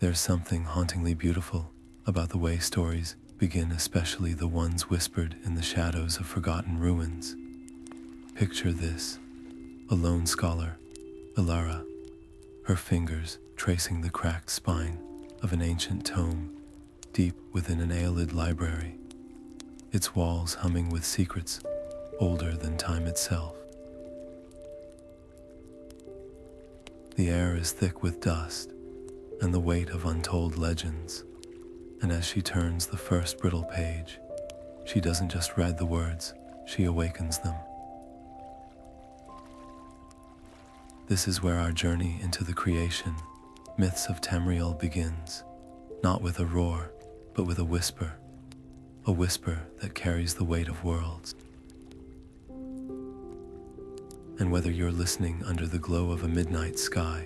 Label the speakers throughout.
Speaker 1: There's something hauntingly beautiful about the way stories begin, especially the ones whispered in the shadows of forgotten ruins. Picture this: a lone scholar, Elara, her fingers tracing the cracked spine of an ancient tome deep within an Aelid library, its walls humming with secrets older than time itself. The air is thick with dust and the weight of untold legends, and as she turns the first brittle page, she doesn't just read the words, she awakens them. This is where our journey into the creation, Myths of Tamriel begins, not with a roar, but with a whisper that carries the weight of worlds. And whether you're listening under the glow of a midnight sky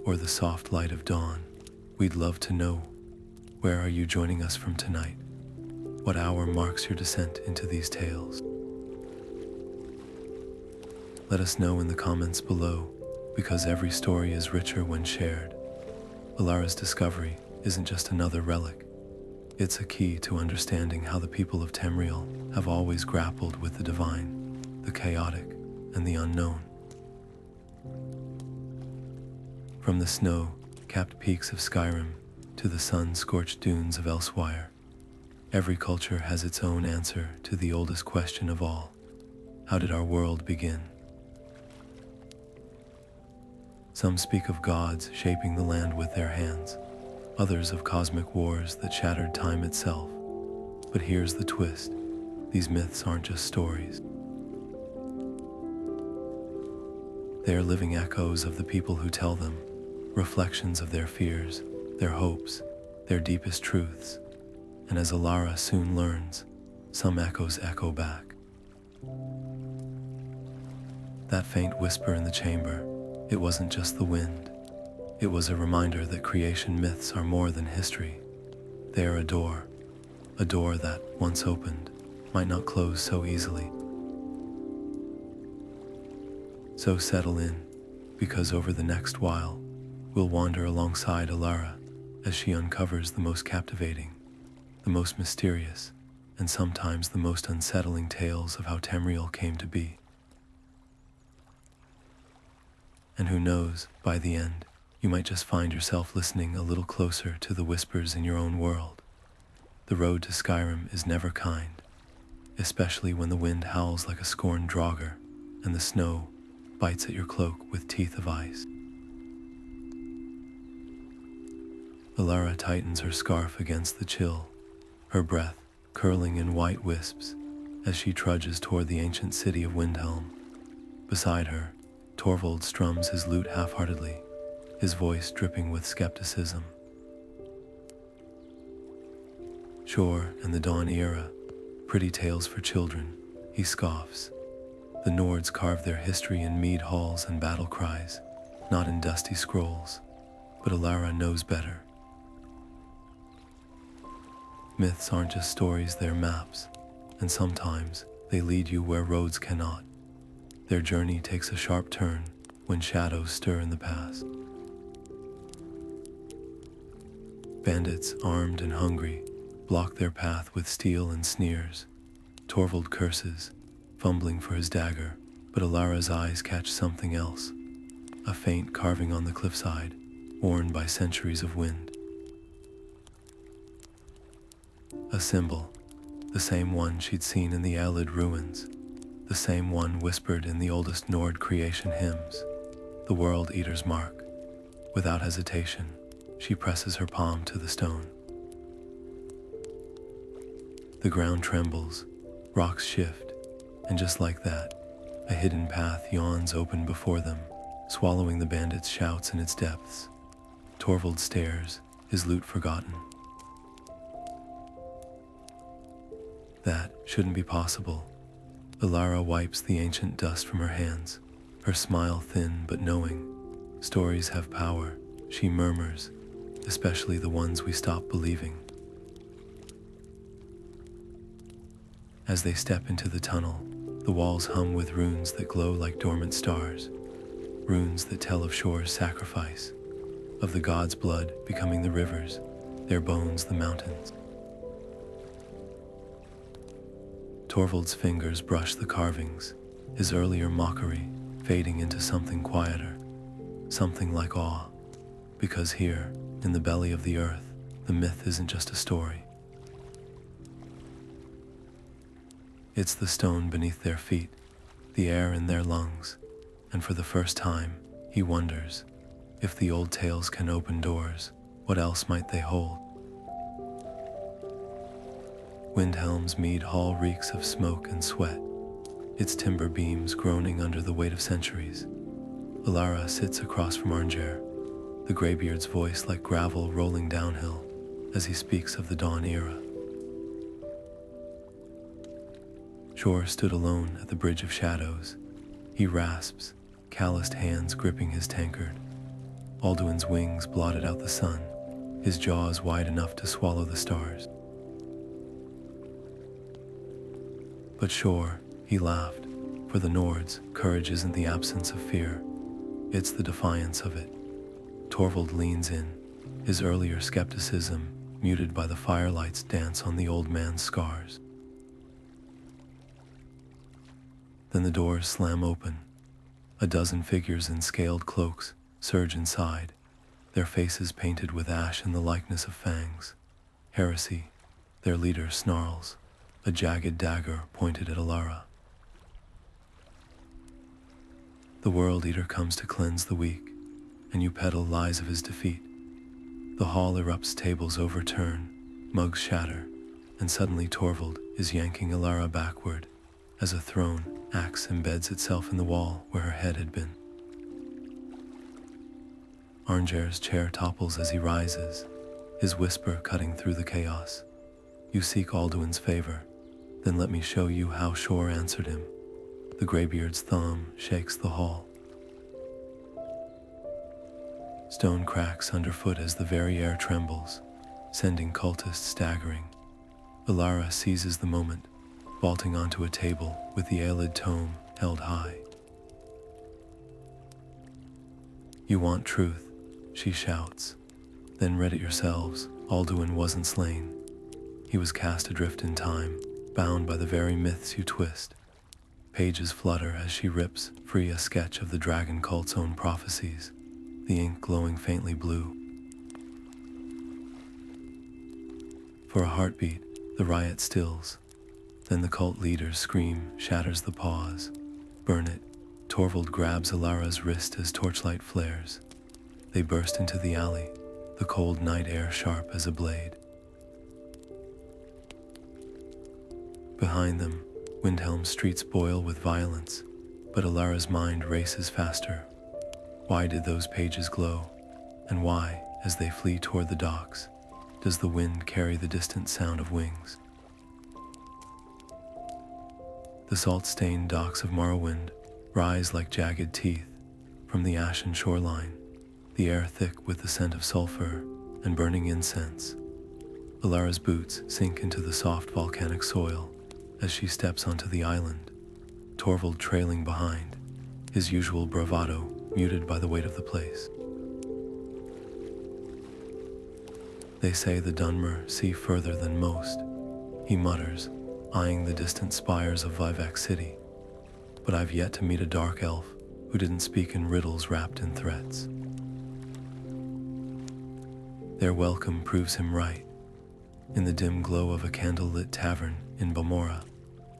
Speaker 1: or the soft light of dawn, we'd love to know, where are you joining us from tonight? What hour marks your descent into these tales? Let us know in the comments below, because every story is richer when shared. Elara's discovery isn't just another relic. It's a key to understanding how the people of Tamriel have always grappled with the divine, the chaotic, and the unknown. From the snow-capped peaks of Skyrim to the sun-scorched dunes of Elsweyr, every culture has its own answer to the oldest question of all: how did our world begin? Some speak of gods shaping the land with their hands, others of cosmic wars that shattered time itself. But here's the twist: these myths aren't just stories. They are living echoes of the people who tell them, reflections of their fears, their hopes, their deepest truths. And as Elara soon learns, some echoes echo back. That faint whisper in the chamber, it wasn't just the wind. It was a reminder that creation myths are more than history. They are a door that, once opened, might not close so easily. So settle in, because over the next while, we'll wander alongside Elara as she uncovers the most captivating, the most mysterious, and sometimes the most unsettling tales of how Tamriel came to be. And who knows, by the end, you might just find yourself listening a little closer to the whispers in your own world. The road to Skyrim is never kind, especially when the wind howls like a scorned draugr and the snow bites at your cloak with teeth of ice. Elara tightens her scarf against the chill, her breath curling in white wisps as she trudges toward the ancient city of Windhelm. Beside her, Torvald strums his lute half-heartedly, his voice dripping with skepticism. Shor and the Dawn era, pretty tales for children, he scoffs. The Nords carve their history in mead halls and battle cries, not in dusty scrolls, but Elara knows better. Myths aren't just stories, they're maps, and sometimes they lead you where roads cannot. Their journey takes a sharp turn when shadows stir in the past. Bandits, armed and hungry, block their path with steel and sneers. Torvald curses, fumbling for his dagger, but Elara's eyes catch something else, a faint carving on the cliffside, worn by centuries of wind. A symbol, the same one she'd seen in the Aelid ruins, the same one whispered in the oldest Nord creation hymns, the World Eater's mark. Without hesitation, she presses her palm to the stone. The ground trembles, rocks shift, and just like that, a hidden path yawns open before them, swallowing the bandit's shouts in its depths. Torvald stares, his lute forgotten. That shouldn't be possible. Elara wipes the ancient dust from her hands, her smile thin but knowing. Stories have power, she murmurs, especially the ones we stop believing. As they step into the tunnel, the walls hum with runes that glow like dormant stars, runes that tell of Shor's sacrifice, of the gods' blood becoming the rivers, their bones the mountains. Torvald's fingers brush the carvings, his earlier mockery fading into something quieter, something like awe, because here, in the belly of the earth, the myth isn't just a story. It's the stone beneath their feet, the air in their lungs, and for the first time, he wonders, if the old tales can open doors, what else might they hold? Windhelm's mead hall reeks of smoke and sweat, its timber beams groaning under the weight of centuries. Elara sits across from Arngere, the greybeard's voice like gravel rolling downhill as he speaks of the Dawn era. Shor stood alone at the Bridge of Shadows. He rasps, calloused hands gripping his tankard. Alduin's wings blotted out the sun, his jaws wide enough to swallow the stars. But Shor, he laughed, for the Nords, courage isn't the absence of fear, it's the defiance of it. Torvald leans in, his earlier skepticism muted by the firelight's dance on the old man's scars. Then the doors slam open. A dozen figures in scaled cloaks surge inside, their faces painted with ash in the likeness of fangs. Heresy, their leader snarls, a jagged dagger pointed at Elara. The World Eater comes to cleanse the weak, and you peddle lies of his defeat. The Hall Erupts, tables overturn, mugs shatter, and suddenly Torvald is yanking Elara backward as a thrown axe embeds itself in the wall where her head had been. Arngere's chair topples as he rises, his whisper cutting through the chaos. You seek Alduin's favor, then let me show you how Shor answered him. The greybeard's thumb shakes the hall. Stone cracks underfoot as the very air trembles, sending cultists staggering. Elara seizes the moment, vaulting onto a table with the Aelid tome held high. You want truth, she shouts. Then read it yourselves. Alduin wasn't slain. He was cast adrift in time, bound by the very myths you twist. Pages flutter as she rips free a sketch of the dragon cult's own prophecies, the ink glowing faintly blue. For a heartbeat, the riot stills. Then the cult leader's scream shatters the pause. Burn it. Torvald grabs Elara's wrist as torchlight flares. They burst into the alley, the cold night air sharp as a blade. Behind them, Windhelm's streets boil with violence, but Elara's mind races faster. Why did those pages glow? And why, as they flee toward the docks, does the wind carry the distant sound of wings? The salt-stained docks of Morrowind rise like jagged teeth from the ashen shoreline, the air thick with the scent of sulfur and burning incense. Elara's boots sink into the soft volcanic soil as she steps onto the island, Torvald trailing behind, his usual bravado muted by the weight of the place. They say the Dunmer see further than most, he mutters, eyeing the distant spires of Vivek City. But I've yet to meet a dark elf who didn't speak in riddles wrapped in threats. Their welcome proves him right. In the dim glow of a candle-lit tavern in Bamora,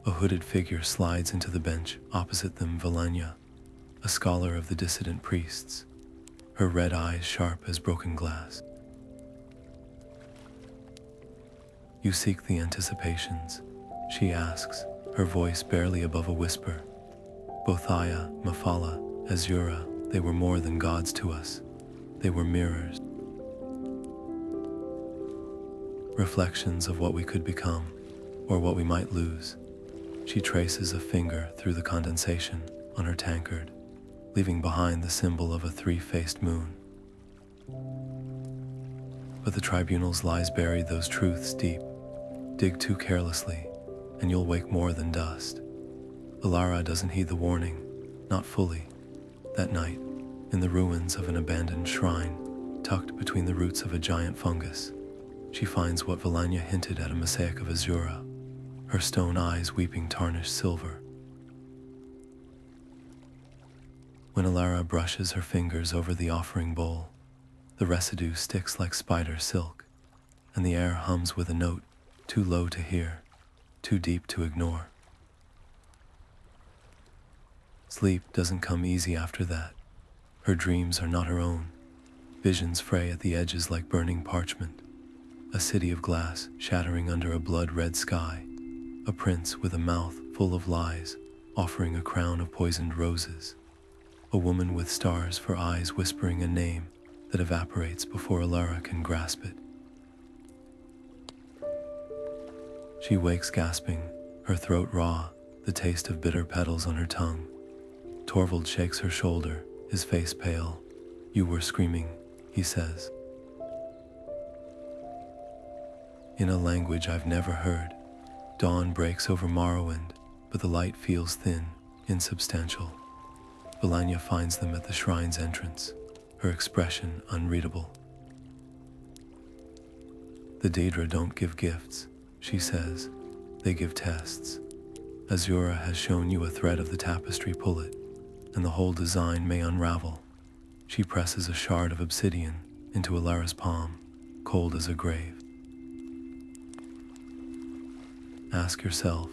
Speaker 1: a hooded figure slides into the bench opposite them. Valenya, a scholar of the dissident priests, her red eyes sharp as broken glass. You seek the anticipations, she asks, her voice barely above a whisper. Bothaya, Mafala, Azura, they were more than gods to us. They were mirrors. Reflections of what we could become, or what we might lose. She traces a finger through the condensation on her tankard, leaving behind the symbol of a three-faced moon. But the tribunals lies buried those truths deep. Dig too carelessly, and you'll wake more than dust. Elara doesn't heed the warning, not fully. That night, in the ruins of an abandoned shrine, tucked between the roots of a giant fungus, she finds what Valanya hinted at, a mosaic of azura, her stone eyes weeping tarnished silver. When Elara brushes her fingers over the offering bowl, the residue sticks like spider silk, and the air hums with a note too low to hear, too deep to ignore. Sleep doesn't come easy after that. Her dreams are not her own. Visions fray at the edges like burning parchment. A city of glass shattering under a blood-red sky. A prince with a mouth full of lies, offering a crown of poisoned roses. A woman with stars for eyes whispering a name that evaporates before Elara can grasp it. She wakes gasping, her throat raw, the taste of bitter petals on her tongue. Torvald shakes her shoulder, his face pale. "You were screaming," he says. In a language I've never heard, dawn breaks over Morrowind, but the light feels thin, insubstantial. Valanya finds them at the shrine's entrance, her expression unreadable. "The Daedra don't give gifts," she says. "They give tests. Azura has shown you a thread of the tapestry, pull it, and the whole design may unravel." She presses a shard of obsidian into Elara's palm, cold as a grave. Ask yourself,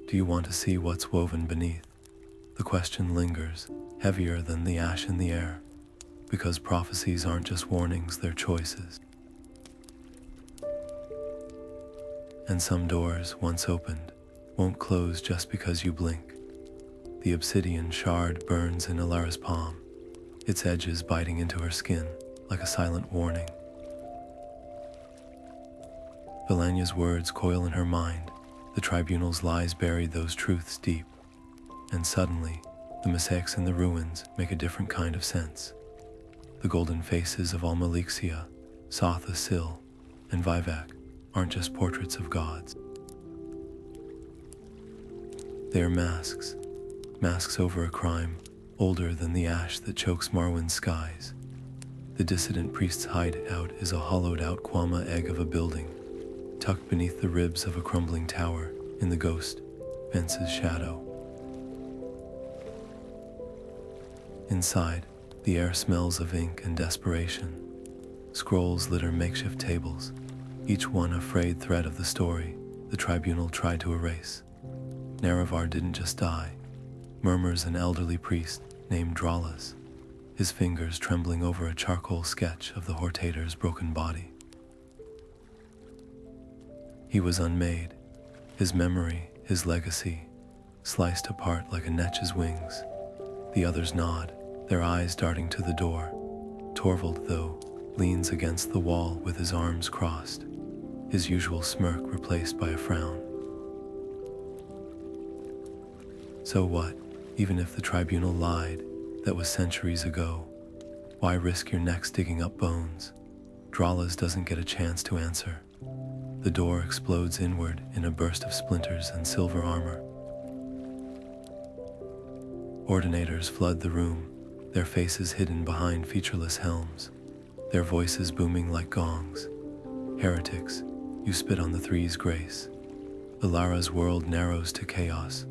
Speaker 1: do you want to see what's woven beneath? The question lingers, heavier than the ash in the air, because prophecies aren't just warnings, they're choices. And some doors, once opened, won't close just because you blink. The obsidian shard burns in Elara's palm, its edges biting into her skin like a silent warning. Valanya's words coil in her mind, the tribunal's lies buried those truths deep, and suddenly, the mosaics in the ruins make a different kind of sense. The golden faces of Almalixia, Sotha Sil, and Vivek aren't just portraits of gods. They are masks, masks over a crime older than the ash that chokes Morrowind's skies. The dissident priest's hideout is a hollowed-out Kwama egg of a building, tucked beneath the ribs of a crumbling tower in the ghost fence's shadow. Inside, the air smells of ink and desperation. Scrolls litter makeshift tables, each one a frayed thread of the story the tribunal tried to erase. Nerevar didn't just die, murmurs an elderly priest named Dralas, his fingers trembling over a charcoal sketch of the Hortator's broken body. He was unmade, his memory, his legacy, sliced apart like a netch's wings. The others nod, their eyes darting to the door. Torvald, though, leans against the wall with his arms crossed, his usual smirk replaced by a frown. So what, even if the tribunal lied, that was centuries ago? Why risk your necks digging up bones? Dralas doesn't get a chance to answer. The door explodes inward in a burst of splinters and silver armor. Ordinators flood the room, their faces hidden behind featureless helms, their voices booming like gongs. Heretics, you spit on the Three's grace. Elara's world narrows to chaos,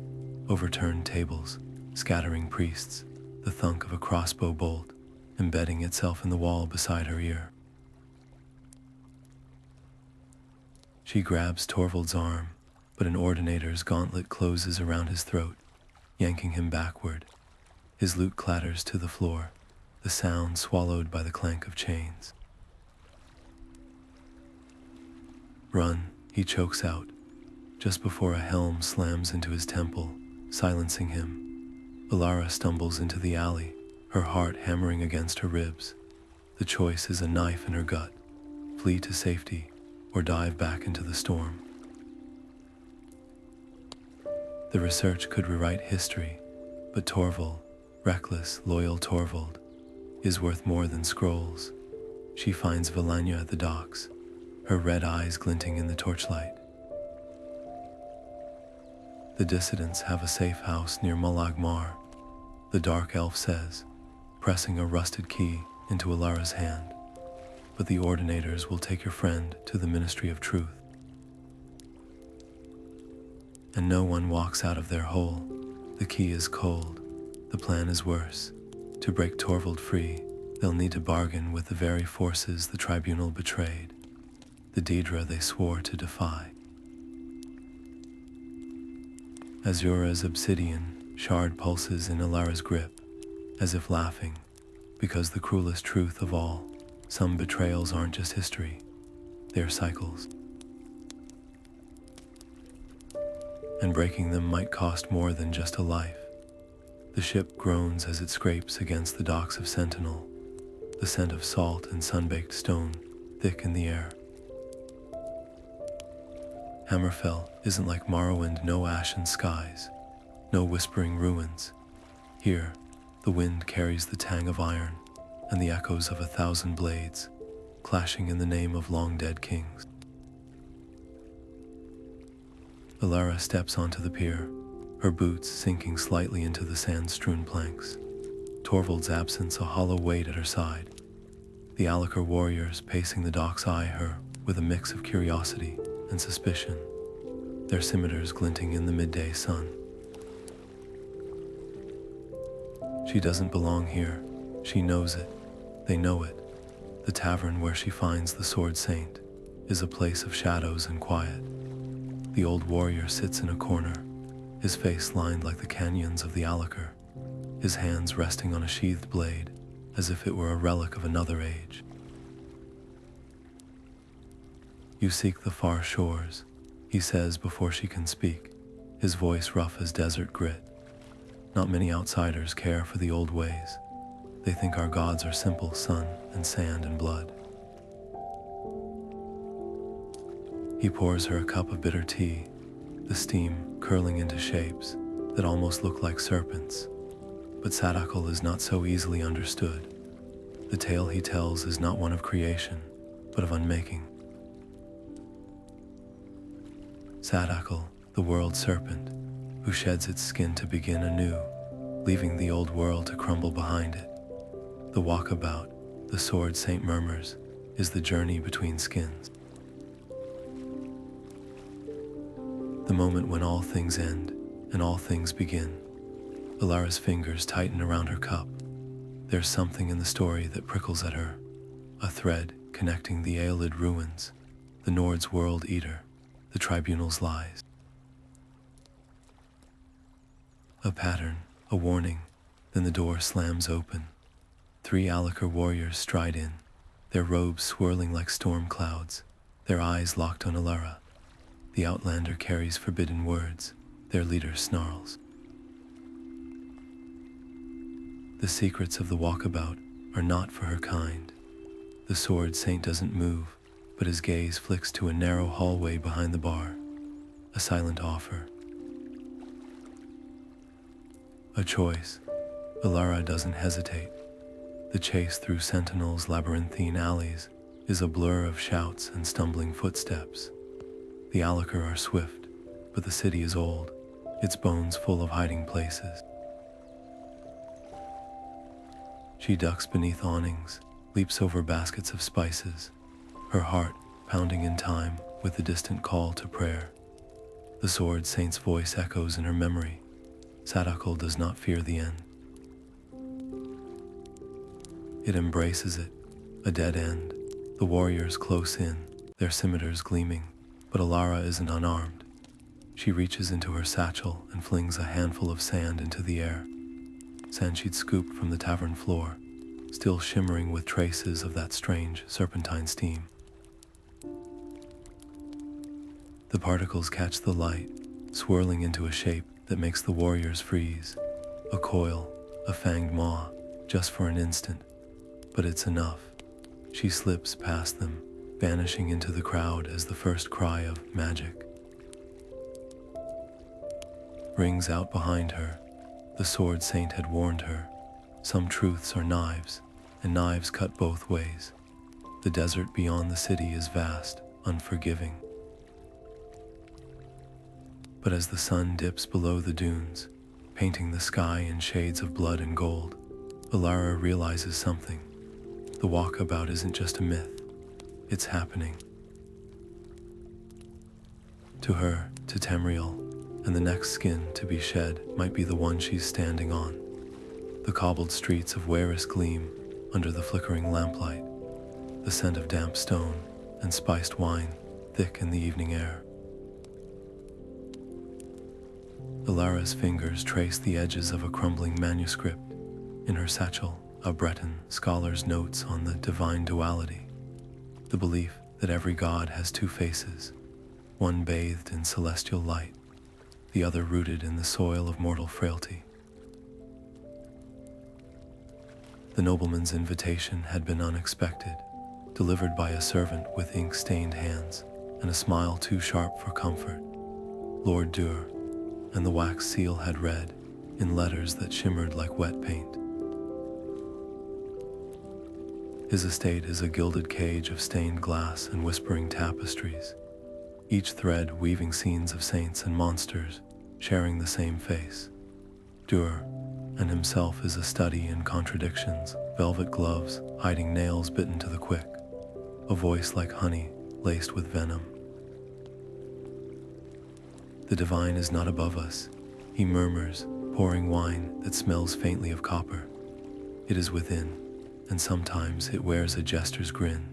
Speaker 1: overturned tables, scattering priests, the thunk of a crossbow bolt embedding itself in the wall beside her ear. She grabs Torvald's arm, but an ordinator's gauntlet closes around his throat, yanking him backward. His lute clatters to the floor, the sound swallowed by the clank of chains. "Run," he chokes out, just before a helm slams into his temple, silencing him. Elara stumbles into the alley, her heart hammering against her ribs. The choice is a knife in her gut, flee to safety, or dive back into the storm. The research could rewrite history, but Torvald, reckless, loyal Torvald, is worth more than scrolls. She finds Valanya at the docks, her red eyes glinting in the torchlight. The dissidents have a safe house near Malagmar, the dark elf says, pressing a rusted key into Elara's hand. but the Ordinators will take your friend to the Ministry of Truth. And no one walks out of their hole. The key is cold. The plan is worse. To break Torvald free, they'll need to bargain with the very forces the Tribunal betrayed, the Daedra they swore to defy. Azura's obsidian shard pulses in Elara's grip, as if laughing, because the cruelest truth of all, some betrayals aren't just history, they're cycles. And breaking them might cost more than just a life. The ship groans as it scrapes against the docks of Sentinel, the scent of salt and sun-baked stone thick in the air. Hammerfell isn't like Morrowind, no ashen skies, no whispering ruins. Here, the wind carries the tang of iron and the echoes of 1,000 blades, clashing in the name of long-dead kings. Elara steps onto the pier, her boots sinking slightly into the sand-strewn planks. Torvald's absence a hollow weight at her side. The Alikar warriors pacing the docks eye her with a mix of curiosity and suspicion, their scimitars glinting in the midday sun. She doesn't belong here. She knows it. They know it. The tavern where she finds the Sword Saint is a place of shadows and quiet. The old warrior sits in a corner, his face lined like the canyons of the Alikar, his hands resting on a sheathed blade as if it were a relic of another age. "You seek the far shores," he says before she can speak, his voice rough as desert grit. Not many outsiders care for the old ways. They think our gods are simple sun and sand and blood. He pours her a cup of bitter tea, the steam curling into shapes that almost look like serpents. But Sadakal is not so easily understood. The tale he tells is not one of creation, but of unmaking. Sadakal, the world serpent, who sheds its skin to begin anew, leaving the old world to crumble behind it. The walkabout, the Sword Saint murmurs, is the journey between skins. The moment when all things end and all things begin. Elara's fingers tighten around her cup. There's something in the story that prickles at her, a thread connecting the Aelid ruins, the Nords' world eater, the Tribunal's lies. A pattern, a warning, then the door slams open. 3 Alikar warriors stride in, their robes swirling like storm clouds, their eyes locked on Elara. The Outlander carries forbidden words, their leader snarls. The secrets of the walkabout are not for her kind. The Sword Saint doesn't move, but his gaze flicks to a narrow hallway behind the bar, a silent offer. A choice. Elara doesn't hesitate. The chase through Sentinel's labyrinthine alleys is a blur of shouts and stumbling footsteps. The Alikar are swift, but the city is old, its bones full of hiding places. She ducks beneath awnings, leaps over baskets of spices, her heart pounding in time with the distant call to prayer. The Sword Saint's voice echoes in her memory. Sadakal does not fear the end. It embraces it, a dead end, the warriors close in, their scimitars gleaming, but Elara isn't unarmed. She reaches into her satchel and flings a handful of sand into the air, sand she'd scooped from the tavern floor, still shimmering with traces of that strange serpentine steam. The particles catch the light, swirling into a shape that makes the warriors freeze. A coil, a fanged maw, just for an instant. But it's enough. She slips past them, vanishing into the crowd as the first cry of magic rings out behind her. The Sword Saint had warned her. Some truths are knives, and knives cut both ways. The desert beyond the city is vast, unforgiving. But as the sun dips below the dunes, painting the sky in shades of blood and gold, Elara realizes something. The walkabout isn't just a myth. it's happening. To her, to Tamriel, and the next skin to be shed might be the one she's standing on. The cobbled streets of Waris gleam under the flickering lamplight, the scent of damp stone and spiced wine thick in the evening air. Elara's fingers trace the edges of a crumbling manuscript. In her satchel, a Breton scholar's notes on the divine duality, the belief that every god has two faces, one bathed in celestial light, the other rooted in the soil of mortal frailty. The nobleman's invitation had been unexpected, delivered by a servant with ink-stained hands and a smile too sharp for comfort. Lord Dure, and the wax seal had read, in letters that shimmered like wet paint. His estate is a gilded cage of stained glass and whispering tapestries, each thread weaving scenes of saints and monsters sharing the same face. Dure, and himself is a study in contradictions, velvet gloves hiding nails bitten to the quick, a voice like honey laced with venom. The divine is not above us, he murmurs, pouring wine that smells faintly of copper. It is within, and sometimes it wears a jester's grin.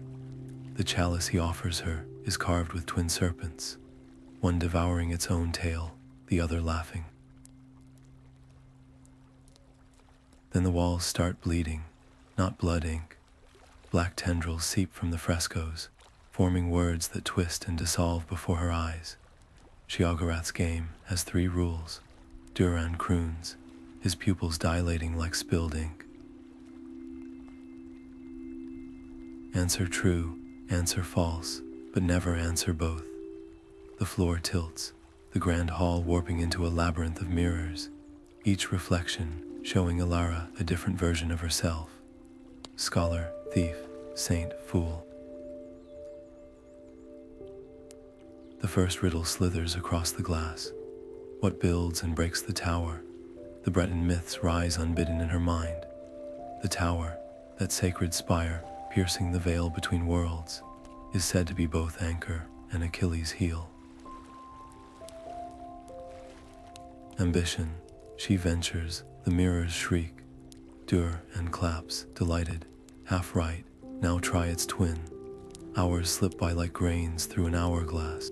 Speaker 1: The chalice he offers her is carved with twin serpents, one devouring its own tail, the other laughing. Then the walls start bleeding, not blood ink. Black tendrils seep from the frescoes, forming words that twist and dissolve before her eyes. Sheogorath's game has 3 rules. Duran croons, his pupils dilating like spilled ink. Answer true, answer false, but never answer both. The floor tilts, the grand hall warping into a labyrinth of mirrors, each reflection showing Elara a different version of herself. Scholar, thief, saint, fool. The first riddle slithers across the glass. What builds and breaks the tower? The Breton myths rise unbidden in her mind. The tower, that sacred spire piercing the veil between worlds, is said to be both anchor and Achilles' heel. Ambition, she ventures, the mirrors shriek. Dure and claps, delighted, half right, now try its twin. Hours slip by like grains through an hourglass.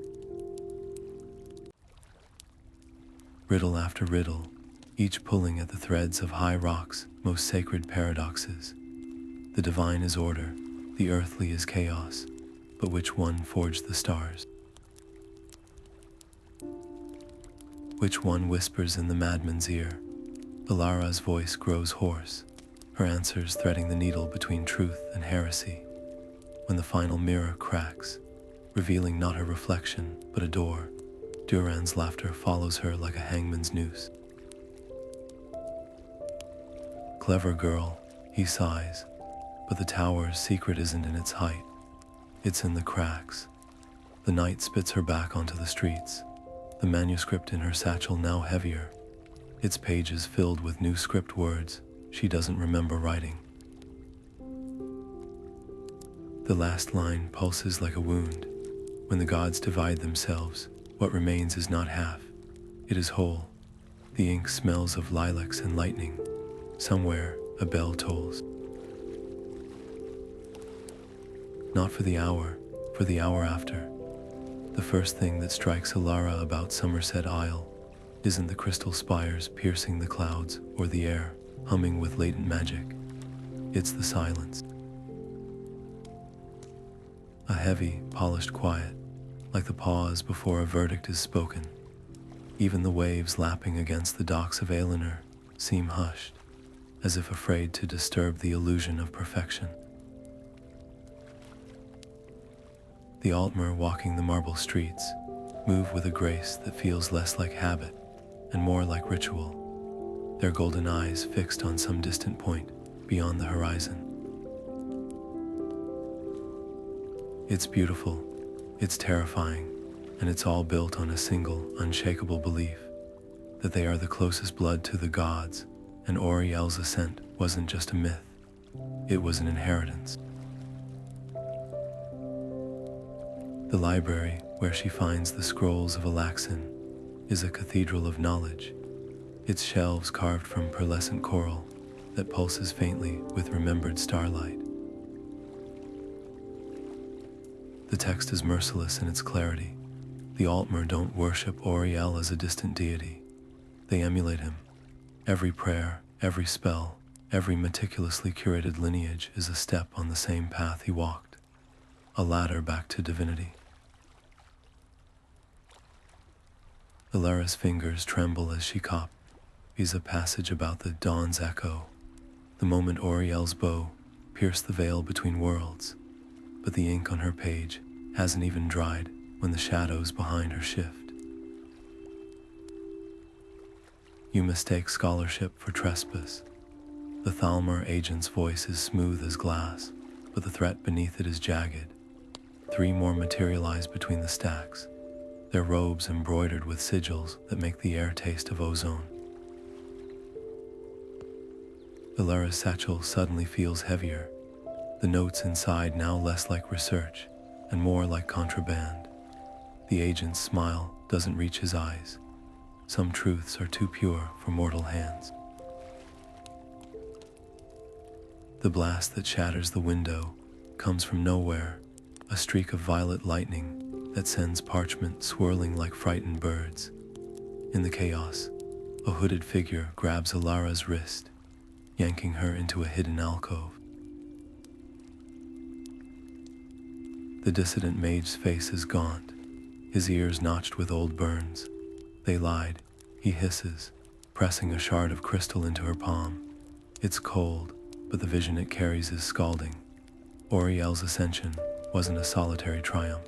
Speaker 1: Riddle after riddle, each pulling at the threads of high rock's most sacred paradoxes. The divine is order, the earthly is chaos, but which one forged the stars? Which one whispers in the madman's ear? Elara's voice grows hoarse, her answers threading the needle between truth and heresy. When the final mirror cracks, revealing not her reflection, but a door, Duran's laughter follows her like a hangman's noose. Clever girl, he sighs, but the tower's secret isn't in its height. It's in the cracks. The night spits her back onto the streets, the manuscript in her satchel now heavier, its pages filled with new script words she doesn't remember writing. The last line pulses like a wound. When the gods divide themselves, what remains is not half, it is whole. The ink smells of lilacs and lightning. Somewhere, a bell tolls. Not for the hour after. The first thing that strikes Elara about Somerset Isle isn't the crystal spires piercing the clouds or the air humming with latent magic. It's the silence. A heavy, polished quiet, like the pause before a verdict is spoken. Even the waves lapping against the docks of Aelinor seem hushed, as if afraid to disturb the illusion of perfection. The Altmer walking the marble streets move with a grace that feels less like habit and more like ritual, their golden eyes fixed on some distant point beyond the horizon. It's beautiful, it's terrifying, and it's all built on a single, unshakable belief that they are the closest blood to the gods, and Auriel's ascent wasn't just a myth, it was an inheritance. The library, where she finds the scrolls of Alaxin, is a cathedral of knowledge, its shelves carved from pearlescent coral that pulses faintly with remembered starlight. The text is merciless in its clarity. The Altmer don't worship Auriel as a distant deity. They emulate him. Every prayer, every spell, every meticulously curated lineage is a step on the same path he walked, a ladder back to divinity. Elara's fingers tremble as she copies a passage about the dawn's echo, the moment Auriel's bow pierced the veil between worlds, but the ink on her page hasn't even dried when the shadows behind her shift. You mistake scholarship for trespass. The Thalmer Agent's voice is smooth as glass, but the threat beneath it is jagged. 3 more materialize between the stacks, their robes embroidered with sigils that make the air taste of ozone. Elara's satchel suddenly feels heavier, the notes inside now less like research and more like contraband. The agent's smile doesn't reach his eyes. Some truths are too pure for mortal hands. The blast that shatters the window comes from nowhere, a streak of violet lightning that sends parchment swirling like frightened birds. In the chaos, a hooded figure grabs Elara's wrist, yanking her into a hidden alcove. The dissident mage's face is gaunt, his ears notched with old burns. They lied, he hisses, pressing a shard of crystal into her palm. It's cold, but the vision it carries is scalding. Auriel's ascension wasn't a solitary triumph.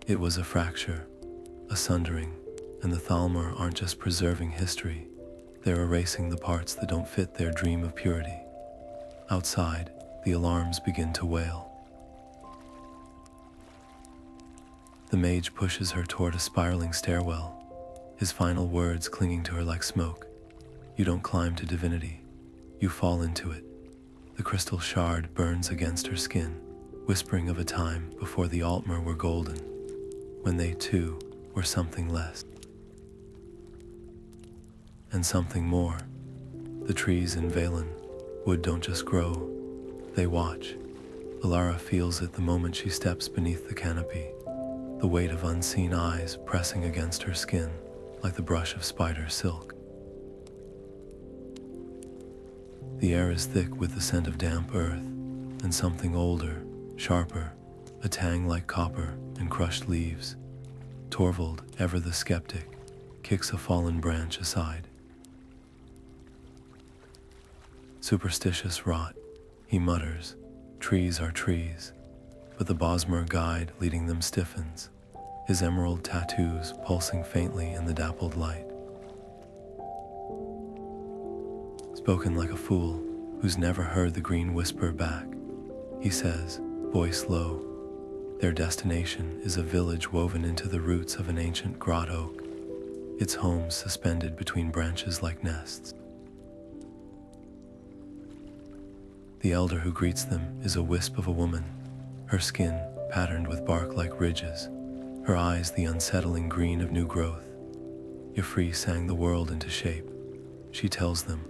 Speaker 1: It was a fracture, a sundering, and the Thalmor aren't just preserving history, they're erasing the parts that don't fit their dream of purity. Outside, the alarms begin to wail. The mage pushes her toward a spiraling stairwell, his final words clinging to her like smoke. You don't climb to divinity, you fall into it. The crystal shard burns against her skin, whispering of a time before the Altmer were golden, when they too were something less. And something more. The trees in Valen wood don't just grow, they watch. Elara feels it the moment she steps beneath the canopy, the weight of unseen eyes pressing against her skin like the brush of spider silk. The air is thick with the scent of damp earth and something older, sharper, a tang like copper and crushed leaves. Torvald, ever the skeptic, kicks a fallen branch aside. Superstitious rot, he mutters. Trees are trees, but the Bosmer guide leading them stiffens, his emerald tattoos pulsing faintly in the dappled light. Spoken like a fool who's never heard the green whisper back, he says, voice low, their destination is a village woven into the roots of an ancient grot oak, its homes suspended between branches like nests. The elder who greets them is a wisp of a woman, her skin patterned with bark like ridges, her eyes the unsettling green of new growth. Yafri sang the world into shape, she tells them,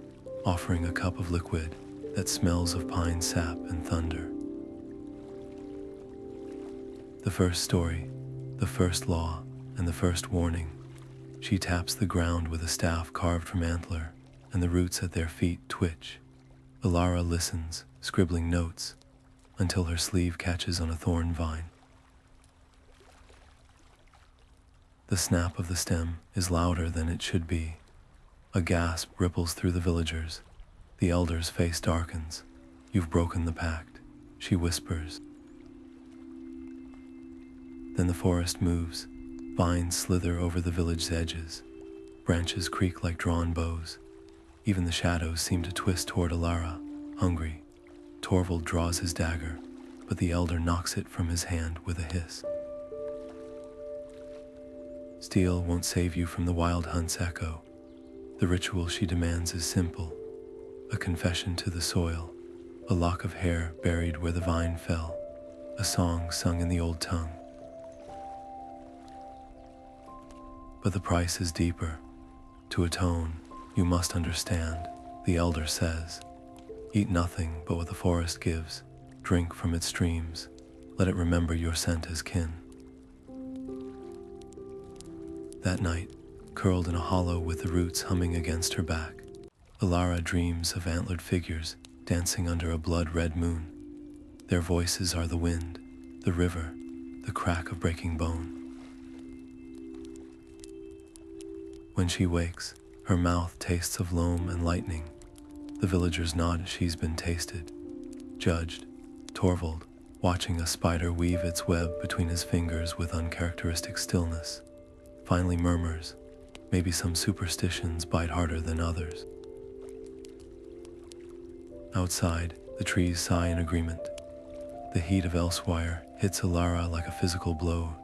Speaker 1: offering a cup of liquid that smells of pine sap and thunder. The first story, the first law, and the first warning. She taps the ground with a staff carved from antler, and the roots at their feet twitch. Elara listens, scribbling notes, until her sleeve catches on a thorn vine. The snap of the stem is louder than it should be. A gasp ripples through the villagers. The elder's face darkens. You've broken the pact, she whispers. Then the forest moves. Vines slither over the village's edges. Branches creak like drawn bows. Even the shadows seem to twist toward Elara, hungry. Torvald draws his dagger, but the elder knocks it from his hand with a hiss. Steel won't save you from the wild hunt's echo. The ritual she demands is simple, a confession to the soil, a lock of hair buried where the vine fell, a song sung in the old tongue. But the price is deeper. To atone, you must understand, the elder says. Eat nothing but what the forest gives. Drink from its streams. Let it remember your scent as kin. That night, curled in a hollow with the roots humming against her back, Elara dreams of antlered figures dancing under a blood-red moon. Their voices are the wind, the river, the crack of breaking bone. When she wakes, her mouth tastes of loam and lightning. The villagers nod she's been tasted, judged. Torvald, watching a spider weave its web between his fingers with uncharacteristic stillness, finally murmurs, maybe some superstitions bite harder than others. Outside, the trees sigh in agreement. The heat of Elsweyr hits Elara like a physical blow,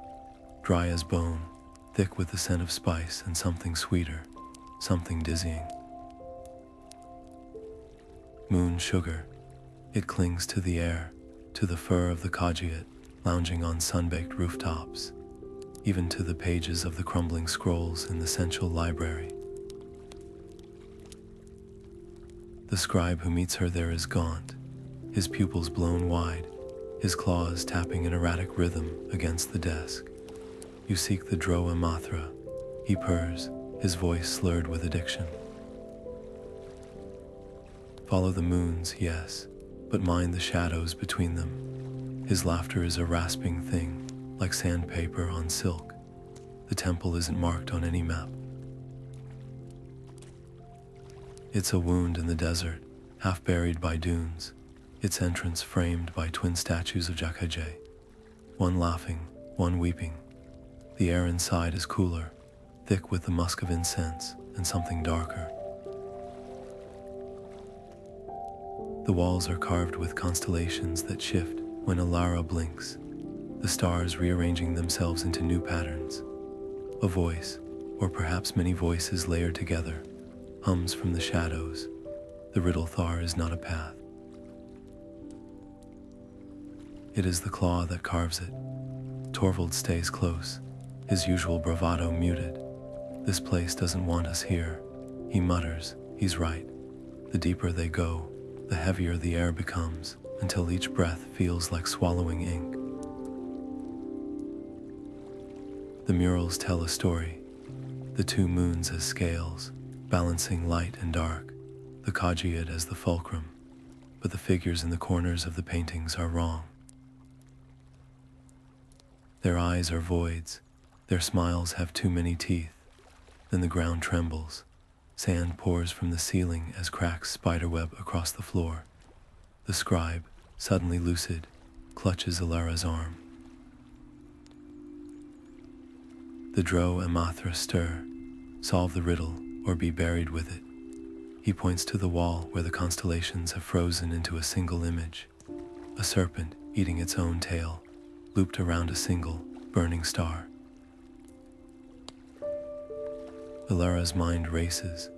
Speaker 1: dry as bone, thick with the scent of spice and something sweeter, something dizzying. Moon sugar. It clings to the air, to the fur of the Khajiit lounging on sun-baked rooftops, even to the pages of the crumbling scrolls in the central library. The scribe who meets her there is gaunt, his pupils blown wide, his claws tapping an erratic rhythm against the desk. You seek the Dro Amathra. He purrs, his voice slurred with addiction. Follow the moons, yes, but mind the shadows between them. His laughter is a rasping thing, like sandpaper on silk. The temple isn't marked on any map. It's a wound in the desert, half buried by dunes, its entrance framed by twin statues of Jakajay. One laughing, one weeping. The air inside is cooler, thick with the musk of incense and something darker. The walls are carved with constellations that shift when Elara blinks, the stars rearranging themselves into new patterns. A voice, or perhaps many voices layered together, hums from the shadows. The Riddle Thar is not a path. It is the claw that carves it. Torvald stays close, his usual bravado muted. This place doesn't want us here. He mutters, he's right. The deeper they go, the heavier the air becomes, until each breath feels like swallowing ink. The murals tell a story. The two moons as scales, balancing light and dark, the Khajiit as the fulcrum, but the figures in the corners of the paintings are wrong. Their eyes are voids, their smiles have too many teeth. Then the ground trembles. Sand pours from the ceiling as cracks spiderweb across the floor. The scribe, suddenly lucid, clutches Elara's arm. The Dro Amathra stir, solve the riddle, or be buried with it. He points to the wall where the constellations have frozen into a single image. A serpent eating its own tail, looped around a single, burning star. Elara's mind races.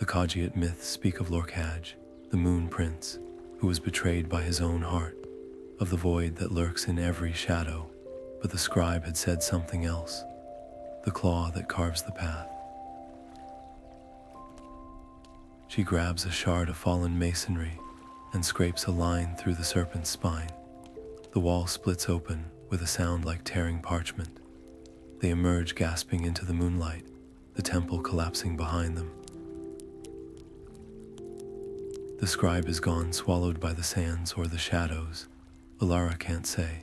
Speaker 1: The Khajiit myths speak of Lorkhaj, the Moon Prince, who was betrayed by his own heart, of the void that lurks in every shadow, but the scribe had said something else, the claw that carves the path. She grabs a shard of fallen masonry and scrapes a line through the serpent's spine. The wall splits open with a sound like tearing parchment. They emerge gasping into the moonlight, the temple collapsing behind them. The scribe is gone, swallowed by the sands or the shadows. Elara can't say.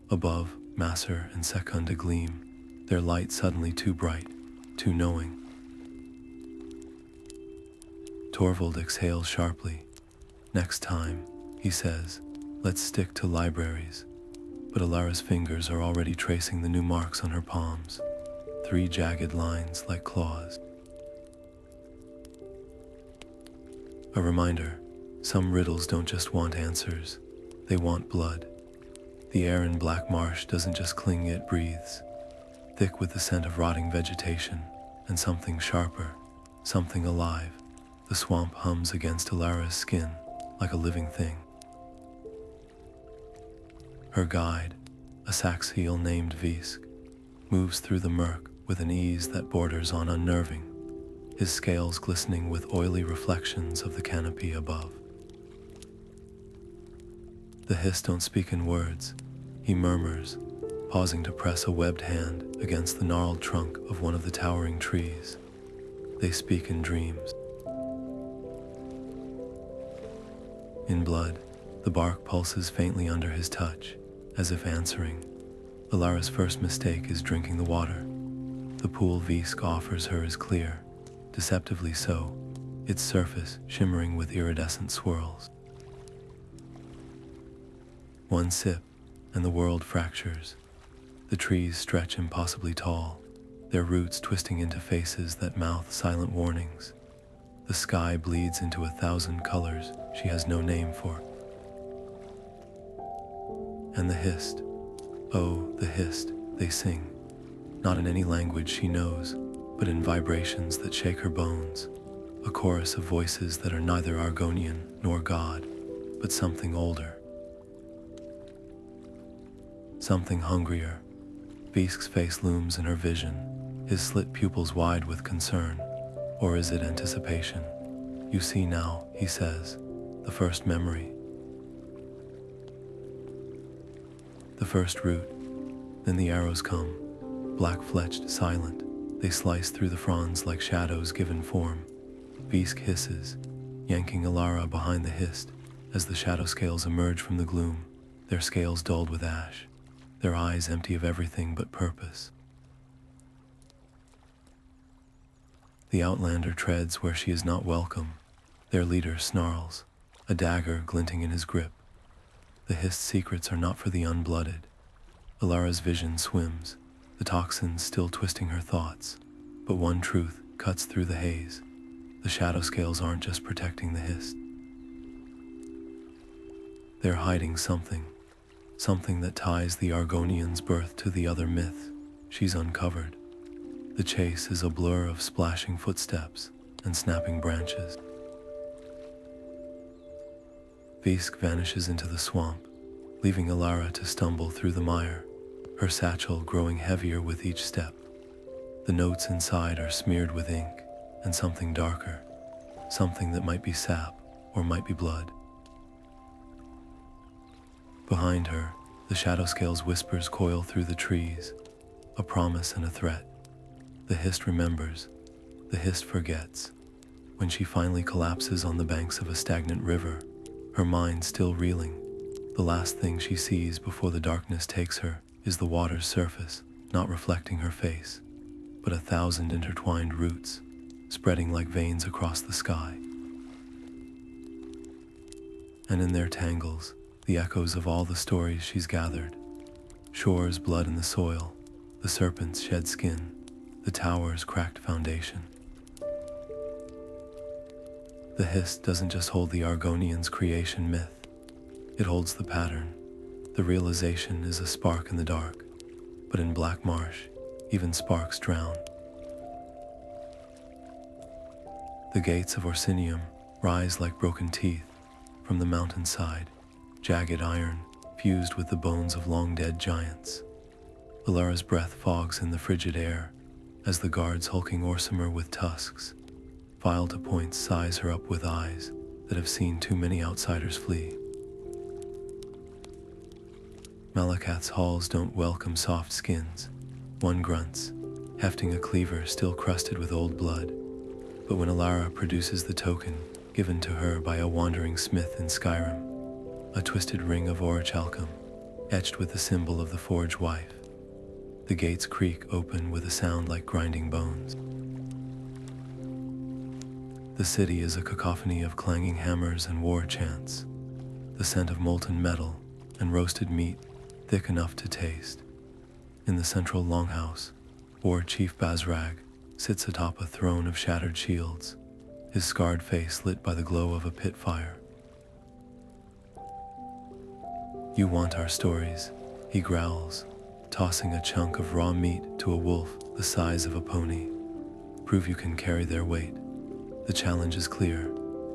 Speaker 1: Above, Masser and Sekunda gleam, their light suddenly too bright, too knowing. Torvald exhales sharply. Next time, he says, let's stick to libraries. But Elara's fingers are already tracing the new marks on her palms. 3 jagged lines like claws. A reminder, some riddles don't just want answers, they want blood. The air in Black Marsh doesn't just cling, it breathes, thick with the scent of rotting vegetation, and something sharper, something alive. The swamp hums against Elara's skin like a living thing. Her guide, a Saxiel named Visk, moves through the murk with an ease that borders on unnerving, his scales glistening with oily reflections of the canopy above. The Hiss don't speak in words, he murmurs, pausing to press a webbed hand against the gnarled trunk of one of the towering trees. They speak in dreams. In blood, the bark pulses faintly under his touch, as if answering. Elara's first mistake is drinking the water. The pool Visk offers her is clear, deceptively so, its surface shimmering with iridescent swirls. One sip, and the world fractures. The trees stretch impossibly tall, their roots twisting into faces that mouth silent warnings. The sky bleeds into 1,000 colors she has no name for. And the hissed, oh, the hissed, they sing, not in any language she knows, but in vibrations that shake her bones, a chorus of voices that are neither Argonian nor God, but something older. Something hungrier. Visk's face looms in her vision, his slit pupils wide with concern. Or is it anticipation? You see now, he says, the first memory. The first root. Then the arrows come, black-fletched, silent. They slice through the fronds like shadows given form. Visk hisses, yanking Elara behind the hist as the shadow scales emerge from the gloom, their scales dulled with ash, their eyes empty of everything but purpose. The Outlander treads where she is not welcome. Their leader snarls, a dagger glinting in his grip. The hissed secrets are not for the unblooded. Elara's vision swims, the toxins still twisting her thoughts. But one truth cuts through the haze. The shadow scales aren't just protecting the hissed. They're hiding something that ties the Argonians' birth to the other myth she's uncovered. The chase is a blur of splashing footsteps and snapping branches. Visk vanishes into the swamp, leaving Elara to stumble through the mire, her satchel growing heavier with each step. The notes inside are smeared with ink and something darker, something that might be sap or might be blood. Behind her, the shadow scales whispers coil through the trees, a promise and a threat. The hist remembers, the hist forgets. When she finally collapses on the banks of a stagnant river, her mind still reeling, the last thing she sees before the darkness takes her is the water's surface, not reflecting her face, but 1,000 intertwined roots, spreading like veins across the sky. And in their tangles, the echoes of all the stories she's gathered. Shor's blood in the soil, the serpent's shed skin, the tower's cracked foundation. The hist doesn't just hold the Argonians' creation myth. It holds the pattern. The realization is a spark in the dark, but in Black Marsh, even sparks drown. The gates of Orsinium rise like broken teeth from the mountainside, jagged iron fused with the bones of long-dead giants. Elara's breath fogs in the frigid air as the guards hulking Orsimer with tusks, file to points size her up with eyes that have seen too many outsiders flee. Malacath's halls don't welcome soft skins. One grunts, hefting a cleaver still crusted with old blood. But when Elara produces the token given to her by a wandering smith in Skyrim, a twisted ring of orichalcum, etched with the symbol of the forge wife, the gates creak open with a sound like grinding bones. The city is a cacophony of clanging hammers and war chants, the scent of molten metal and roasted meat thick enough to taste. In the central longhouse, War Chief Bazrag sits atop a throne of shattered shields, his scarred face lit by the glow of a pit fire. "You want our stories," he growls, tossing a chunk of raw meat to a wolf the size of a pony. "Prove you can carry their weight. The challenge is clear,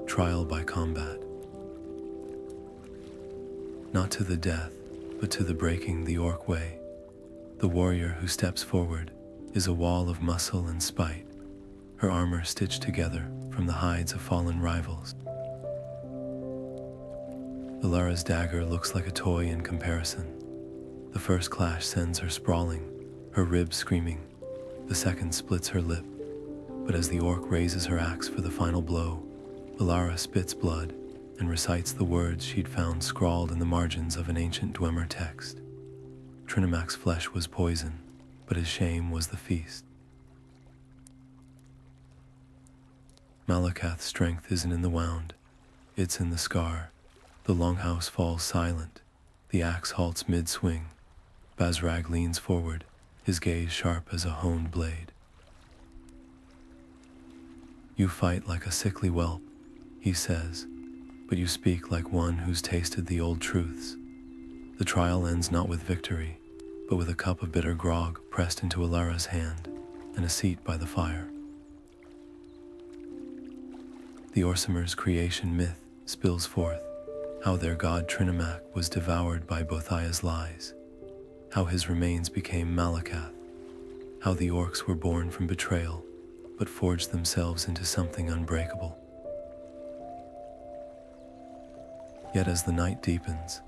Speaker 1: trial by combat. Not to the death, but to the breaking the Orc way. The warrior who steps forward is a wall of muscle and spite, her armor stitched together from the hides of fallen rivals. Elara's dagger looks like a toy in comparison. The first clash sends her sprawling, her ribs screaming. The second splits her lip. But as the Orc raises her axe for the final blow, Elara spits blood and recites the words she'd found scrawled in the margins of an ancient Dwemer text. Trinamac's flesh was poison, but his shame was the feast. Malacath's strength isn't in the wound, it's in the scar. The longhouse falls silent, the axe halts mid-swing. Bazrag leans forward, his gaze sharp as a honed blade. "You fight like a sickly whelp," he says, "but you speak like one who's tasted the old truths." The trial ends not with victory, but with a cup of bitter grog pressed into Elara's hand and a seat by the fire. The Orsimer's creation myth spills forth, how their god Trinamac was devoured by Bothiah's lies, how his remains became Malacath, how the Orcs were born from betrayal, but forged themselves into something unbreakable. Yet as the night deepens,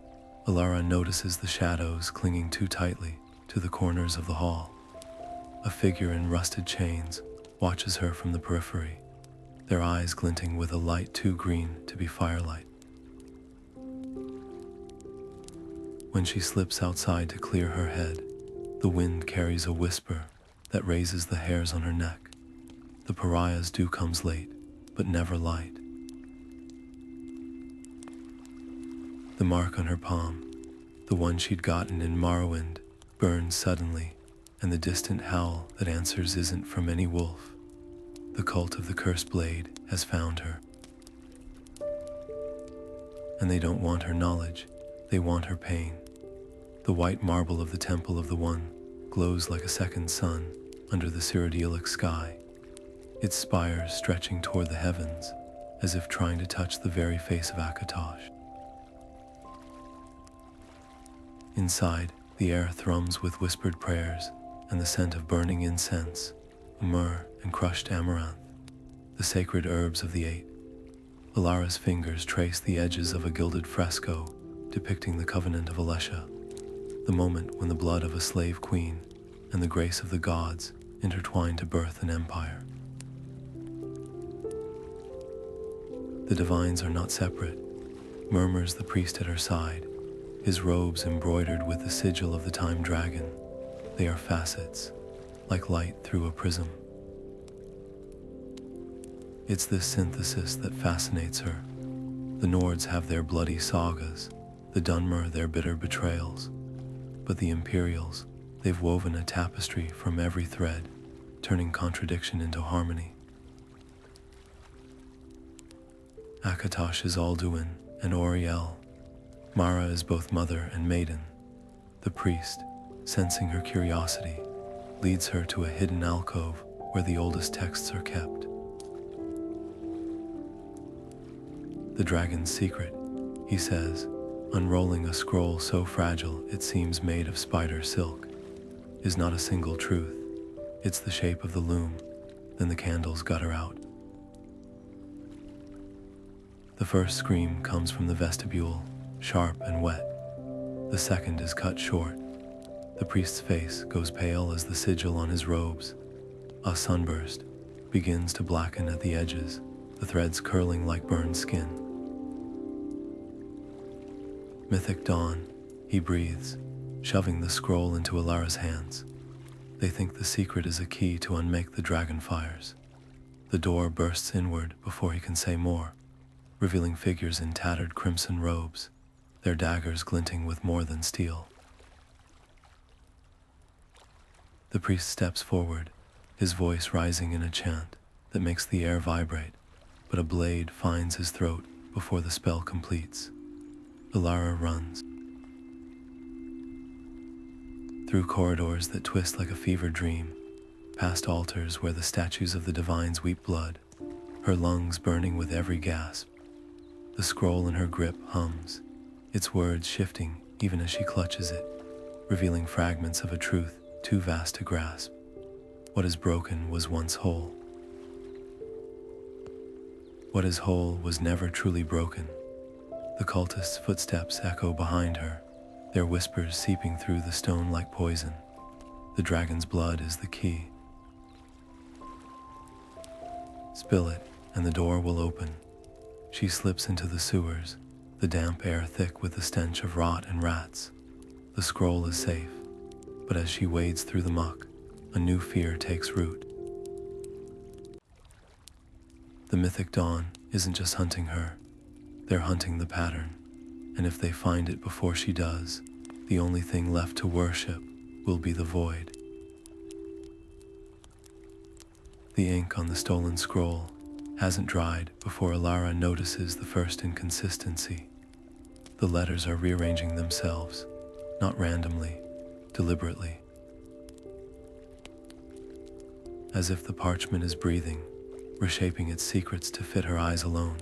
Speaker 1: Elara notices the shadows clinging too tightly to the corners of the hall. A figure in rusted chains watches her from the periphery, their eyes glinting with a light too green to be firelight. When she slips outside to clear her head, the wind carries a whisper that raises the hairs on her neck. The pariah's dew comes late, but never light. The mark on her palm, the one she'd gotten in Morrowind, burns suddenly, and the distant howl that answers isn't from any wolf. The cult of the cursed blade has found her. And they don't want her knowledge, they want her pain. The white marble of the Temple of the One glows like a second sun under the Cyrodiilic sky, its spires stretching toward the heavens, as if trying to touch the very face of Akatosh. Inside, the air thrums with whispered prayers and the scent of burning incense, myrrh and crushed amaranth, the sacred herbs of the Eight. Elara's fingers trace the edges of a gilded fresco depicting the covenant of Alesha, the moment when the blood of a slave queen and the grace of the gods intertwine to birth an empire. The divines are not separate, murmurs the priest at her side, his robes embroidered with the sigil of the time dragon. They are facets, like light through a prism. It's this synthesis that fascinates her. The Nords have their bloody sagas, the Dunmer their bitter betrayals, but the Imperials, they've woven a tapestry from every thread, turning contradiction into harmony. Akatosh is Alduin and Oriel. Mara is both mother and maiden. The priest, sensing her curiosity, leads her to a hidden alcove where the oldest texts are kept. The dragon's secret, he says, unrolling a scroll so fragile it seems made of spider silk, is not a single truth. It's the shape of the loom, then the candles gutter out. The first scream comes from the vestibule, sharp and wet. The second is cut short. The priest's face goes pale as the sigil on his robes. A sunburst begins to blacken at the edges, the threads curling like burned skin. Mythic dawn, he breathes, shoving the scroll into Elara's hands. They think the secret is a key to unmake the dragon fires. The door bursts inward before he can say more, revealing figures in tattered crimson robes, their daggers glinting with more than steel. The priest steps forward, his voice rising in a chant that makes the air vibrate, but a blade finds his throat before the spell completes. Elara runs. Through corridors that twist like a fever dream, past altars where the statues of the divines weep blood, her lungs burning with every gasp. The scroll in her grip hums, its words shifting even as she clutches it, revealing fragments of a truth too vast to grasp. What is broken was once whole. What is whole was never truly broken. The cultists' footsteps echo behind her, their whispers seeping through the stone like poison. The dragon's blood is the key. Spill it, and the door will open. She slips into the sewers, the damp air thick with the stench of rot and rats. The scroll is safe, but as she wades through the muck, a new fear takes root. The mythic dawn isn't just hunting her, they're hunting the pattern, and if they find it before she does, the only thing left to worship will be the void. The ink on the stolen scroll hasn't dried before Elara notices the first inconsistency. The letters are rearranging themselves, not randomly, deliberately. As if the parchment is breathing, reshaping its secrets to fit her eyes alone.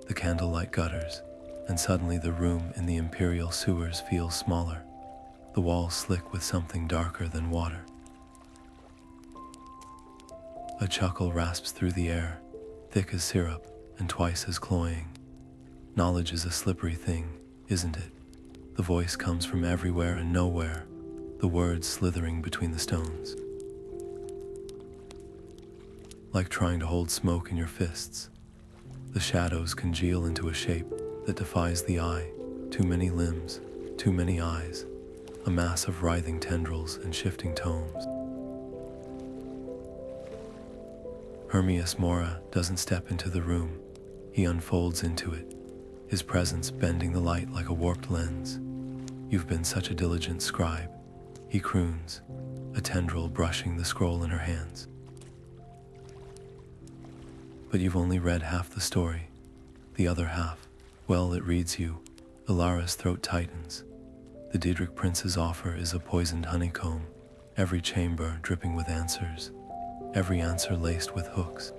Speaker 1: The candlelight gutters, and suddenly the room in the imperial sewers feels smaller, the walls slick with something darker than water. A chuckle rasps through the air, thick as syrup and twice as cloying. Knowledge is a slippery thing, isn't it? The voice comes from everywhere and nowhere, the words slithering between the stones. Like trying to hold smoke in your fists, the shadows congeal into a shape that defies the eye. Too many limbs, too many eyes, a mass of writhing tendrils and shifting tomes. Hermias Mora doesn't step into the room, he unfolds into it, his presence bending the light like a warped lens. You've been such a diligent scribe, he croons, a tendril brushing the scroll in her hands. But you've only read half the story. The other half, well, it reads you. Elara's throat tightens. The Daedric prince's offer is a poisoned honeycomb, every chamber dripping with answers, every answer laced with hooks.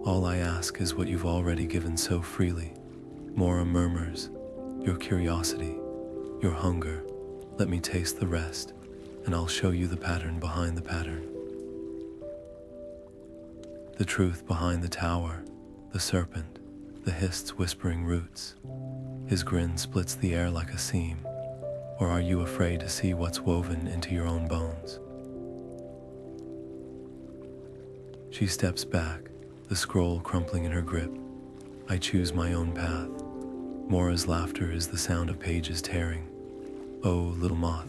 Speaker 1: All I ask is what you've already given so freely. Mora murmurs, your curiosity, your hunger. Let me taste the rest, and I'll show you the pattern behind the pattern. The truth behind the tower, the serpent, the hist's whispering roots. His grin splits the air like a seam. Or are you afraid to see what's woven into your own bones? She steps back, the scroll crumpling in her grip. I choose my own path. Mora's laughter is the sound of pages tearing. Oh, little moth,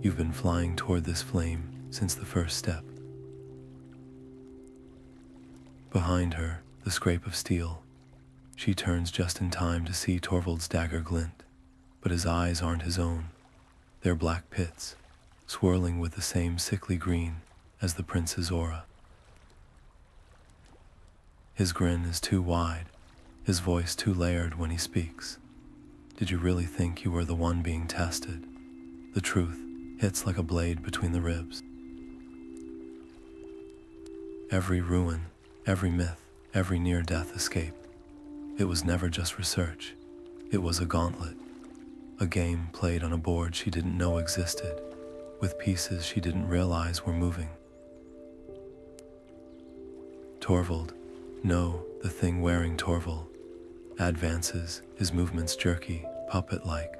Speaker 1: you've been flying toward this flame since the first step. Behind her, the scrape of steel. She turns just in time to see Torvald's dagger glint, but his eyes aren't his own. They're black pits, swirling with the same sickly green as the prince's aura. His grin is too wide, his voice too layered when he speaks. Did you really think you were the one being tested? The truth hits like a blade between the ribs. Every ruin, every myth, every near-death escape. It was never just research. It was a gauntlet. A game played on a board she didn't know existed, with pieces she didn't realize were moving. Torvald, no, the thing wearing Torvald, advances, his movements jerky, puppet-like.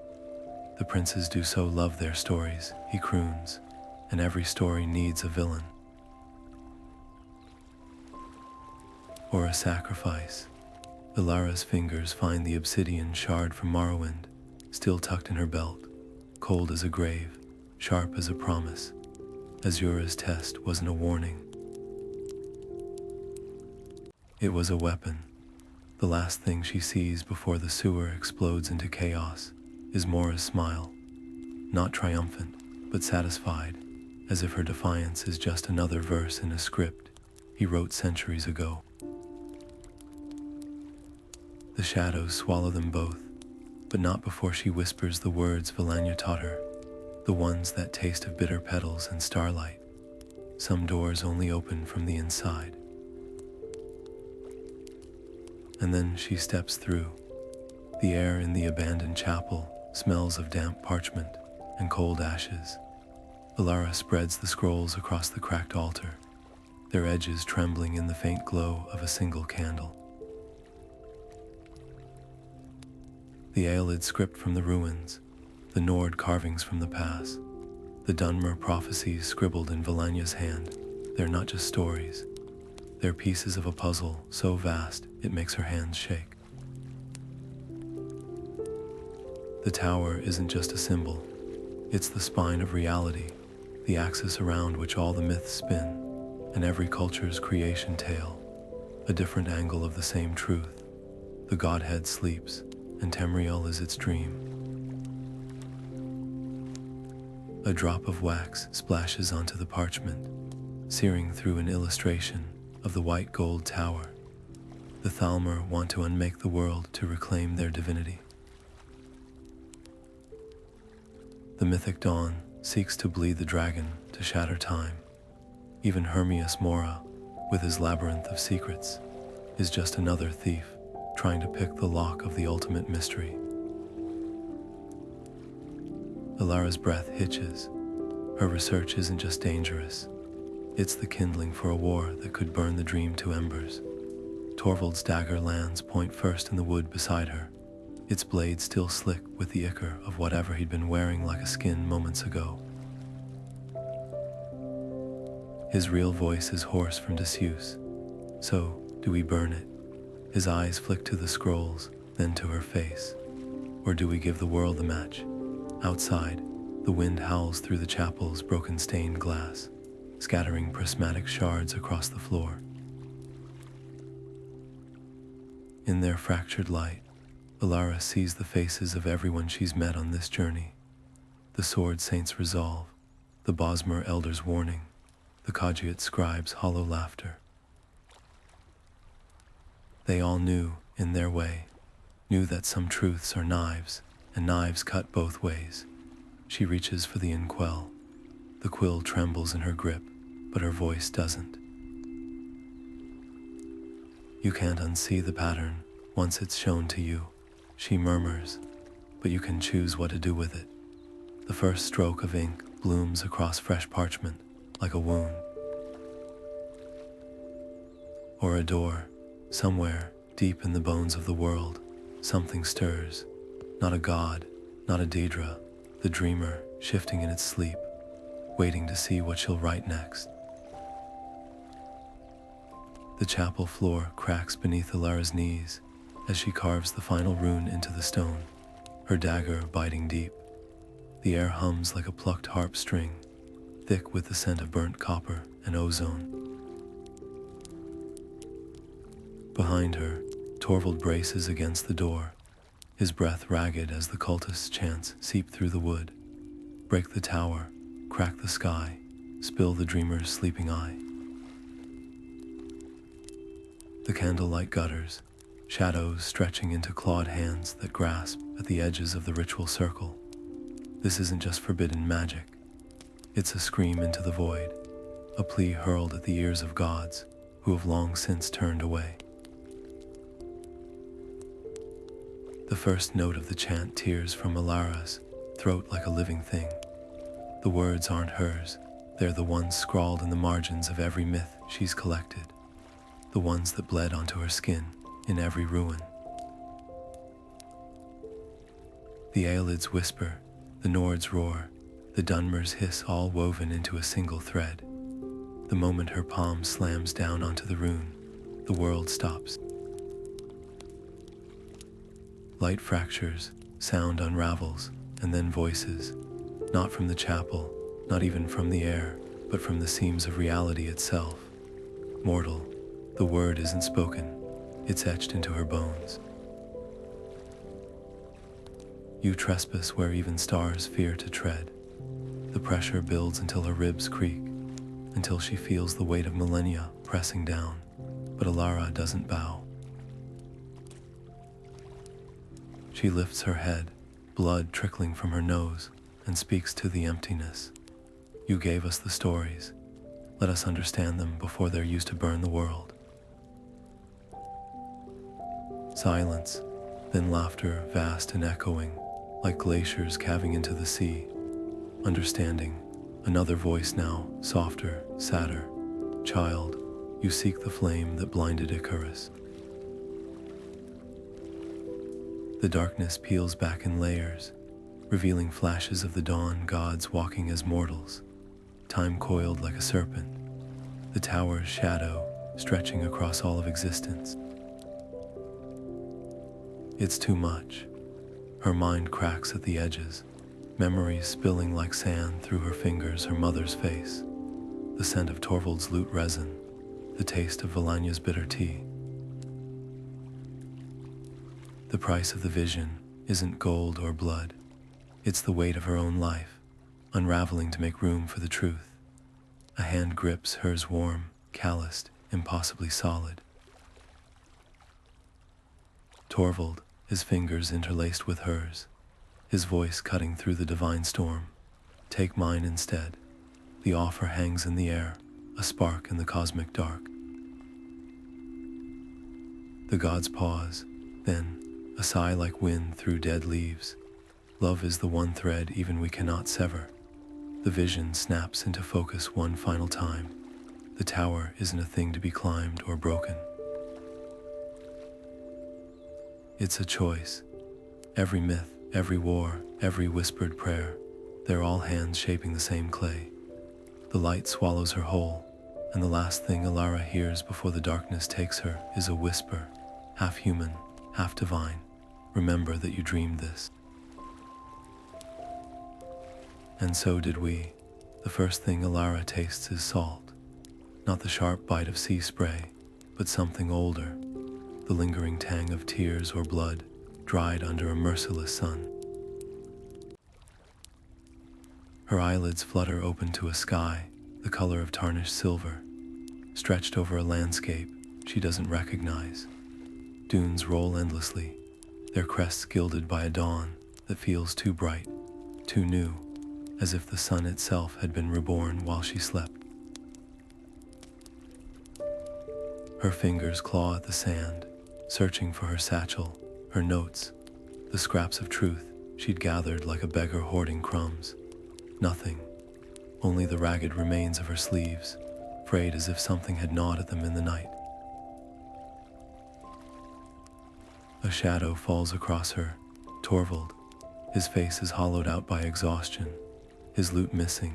Speaker 1: The princes do so love their stories, he croons, and every story needs a villain. Or a sacrifice. Elara's fingers find the obsidian shard from Morrowind, still tucked in her belt, cold as a grave, sharp as a promise. Azura's test wasn't a warning. It was a weapon. The last thing she sees before the sewer explodes into chaos is Mora's smile, not triumphant, but satisfied, as if her defiance is just another verse in a script he wrote centuries ago. The shadows swallow them both, but not before she whispers the words Valanya taught her, the ones that taste of bitter petals and starlight. Some doors only open from the inside. And then she steps through. The air in the abandoned chapel smells of damp parchment and cold ashes. Elara spreads the scrolls across the cracked altar, their edges trembling in the faint glow of a single candle. The Aelid script from the ruins, the Nord carvings from the past, the Dunmer prophecies scribbled in Valanya's hand, they're not just stories. They're pieces of a puzzle so vast it makes her hands shake. The tower isn't just a symbol, it's the spine of reality, the axis around which all the myths spin, and every culture's creation tale, a different angle of the same truth. The Godhead sleeps, and Tamriel is its dream. A drop of wax splashes onto the parchment, searing through an illustration of the white gold tower. The Thalmor want to unmake the world to reclaim their divinity. The mythic dawn seeks to bleed the dragon to shatter time. Even Hermias Mora, with his labyrinth of secrets, is just another thief trying to pick the lock of the ultimate mystery. Elara's breath hitches. Her research isn't just dangerous, it's the kindling for a war that could burn the dream to embers. Torvald's dagger lands point first in the wood beside her, its blade still slick with the ichor of whatever he'd been wearing like a skin moments ago. His real voice is hoarse from disuse. So, do we burn it? His eyes flick to the scrolls, then to her face. Or do we give the world the match? Outside, the wind howls through the chapel's broken stained glass, scattering prismatic shards across the floor. In their fractured light, Elara sees the faces of everyone she's met on this journey. The Sword Saint's resolve, the Bosmer Elder's warning, the Khajiit scribe's hollow laughter. They all knew, in their way, knew that some truths are knives, and knives cut both ways. She reaches for the inkwell. The quill trembles in her grip, but her voice doesn't. You can't unsee the pattern once it's shown to you, she murmurs, but you can choose what to do with it. The first stroke of ink blooms across fresh parchment, like a wound. Or a door, somewhere deep in the bones of the world, something stirs. Not a god, not a Daedra, the dreamer shifting in its sleep, waiting to see what she'll write next. The chapel floor cracks beneath Elara's knees as she carves the final rune into the stone, her dagger biting deep. The air hums like a plucked harp string, thick with the scent of burnt copper and ozone. Behind her, Torvald braces against the door, his breath ragged as the cultists' chants seep through the wood, break the tower, crack the sky, spill the dreamer's sleeping eye. The candlelight gutters, shadows stretching into clawed hands that grasp at the edges of the ritual circle. This isn't just forbidden magic. It's a scream into the void, a plea hurled at the ears of gods who have long since turned away. The first note of the chant tears from Elara's throat like a living thing. The words aren't hers, they're the ones scrawled in the margins of every myth she's collected, the ones that bled onto her skin in every ruin. The Aelids whisper, the Nords roar, the Dunmers hiss, all woven into a single thread. The moment her palm slams down onto the rune, the world stops. Light fractures, sound unravels, and then voices, not from the chapel, not even from the air, but from the seams of reality itself. Mortal, the word isn't spoken, it's etched into her bones. You trespass where even stars fear to tread. The pressure builds until her ribs creak, until she feels the weight of millennia pressing down, but Elara doesn't bow. She lifts her head, blood trickling from her nose, and speaks to the emptiness. You gave us the stories. Let us understand them before they're used to burn the world. Silence, then laughter vast and echoing, like glaciers calving into the sea. Understanding, another voice now, softer, sadder. Child, you seek the flame that blinded Icarus. The darkness peels back in layers, revealing flashes of the dawn gods walking as mortals, time coiled like a serpent, the tower's shadow stretching across all of existence. It's too much. Her mind cracks at the edges, memories spilling like sand through her fingers, her mother's face, the scent of Torvald's lute resin, the taste of Valania's bitter tea. The price of the vision isn't gold or blood. It's the weight of her own life, unraveling to make room for the truth. A hand grips hers warm, calloused, impossibly solid. Torvald, his fingers interlaced with hers, his voice cutting through the divine storm. Take mine instead. The offer hangs in the air, a spark in the cosmic dark. The gods pause, then, a sigh like wind through dead leaves. Love is the one thread even we cannot sever. The vision snaps into focus one final time. The tower isn't a thing to be climbed or broken. It's a choice. Every myth, every war, every whispered prayer, they're all hands shaping the same clay. The light swallows her whole, and the last thing Elara hears before the darkness takes her is a whisper, half human, half divine. Remember that you dreamed this. And so did we. The first thing Elara tastes is salt. Not the sharp bite of sea spray, but something older. The lingering tang of tears or blood, dried under a merciless sun. Her eyelids flutter open to a sky, the color of tarnished silver, stretched over a landscape she doesn't recognize. Dunes roll endlessly, their crests gilded by a dawn that feels too bright, too new, as if the sun itself had been reborn while she slept. Her fingers claw at the sand, searching for her satchel, her notes, the scraps of truth she'd gathered like a beggar hoarding crumbs. Nothing, only the ragged remains of her sleeves, frayed as if something had gnawed at them in the night. A shadow falls across her, Torvald. His face is hollowed out by exhaustion, his lute missing,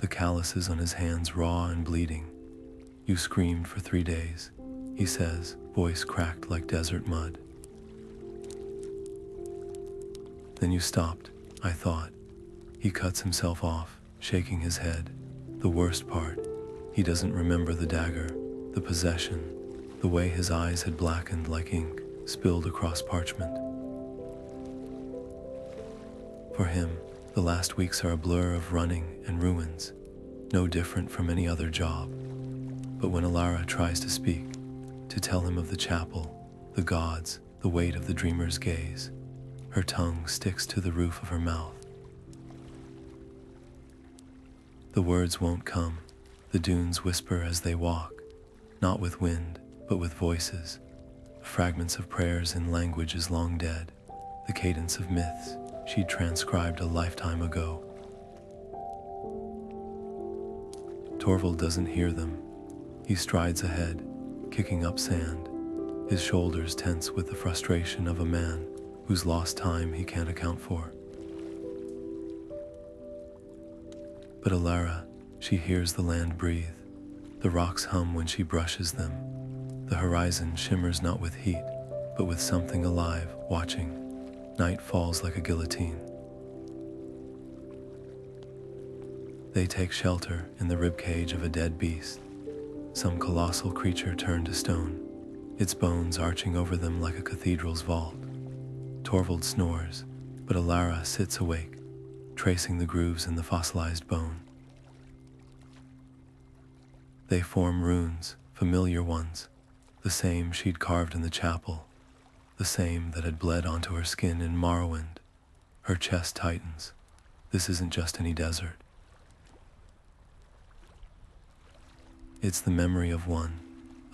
Speaker 1: the calluses on his hands raw and bleeding. You screamed for 3 days, he says, voice cracked like desert mud. Then you stopped, I thought. He cuts himself off, shaking his head. The worst part, he doesn't remember the dagger, the possession, the way his eyes had blackened like ink spilled across parchment. For him, the last weeks are a blur of running and ruins, no different from any other job. But when Elara tries to speak, to tell him of the chapel, the gods, the weight of the dreamer's gaze, her tongue sticks to the roof of her mouth. The words won't come. The dunes whisper as they walk, not with wind, but with voices, fragments of prayers in languages long dead, the cadence of myths she'd transcribed a lifetime ago. Torvald doesn't hear them. He strides ahead, kicking up sand, his shoulders tense with the frustration of a man whose lost time he can't account for. But Elara, she hears the land breathe. The rocks hum when she brushes them. The horizon shimmers not with heat, but with something alive, watching. Night falls like a guillotine. They take shelter in the ribcage of a dead beast, some colossal creature turned to stone, its bones arching over them like a cathedral's vault. Torvald snores, but Elara sits awake, tracing the grooves in the fossilized bone. They form runes, familiar ones, the same she'd carved in the chapel, the same that had bled onto her skin in Morrowind. Her chest tightens. This isn't just any desert. It's the memory of one,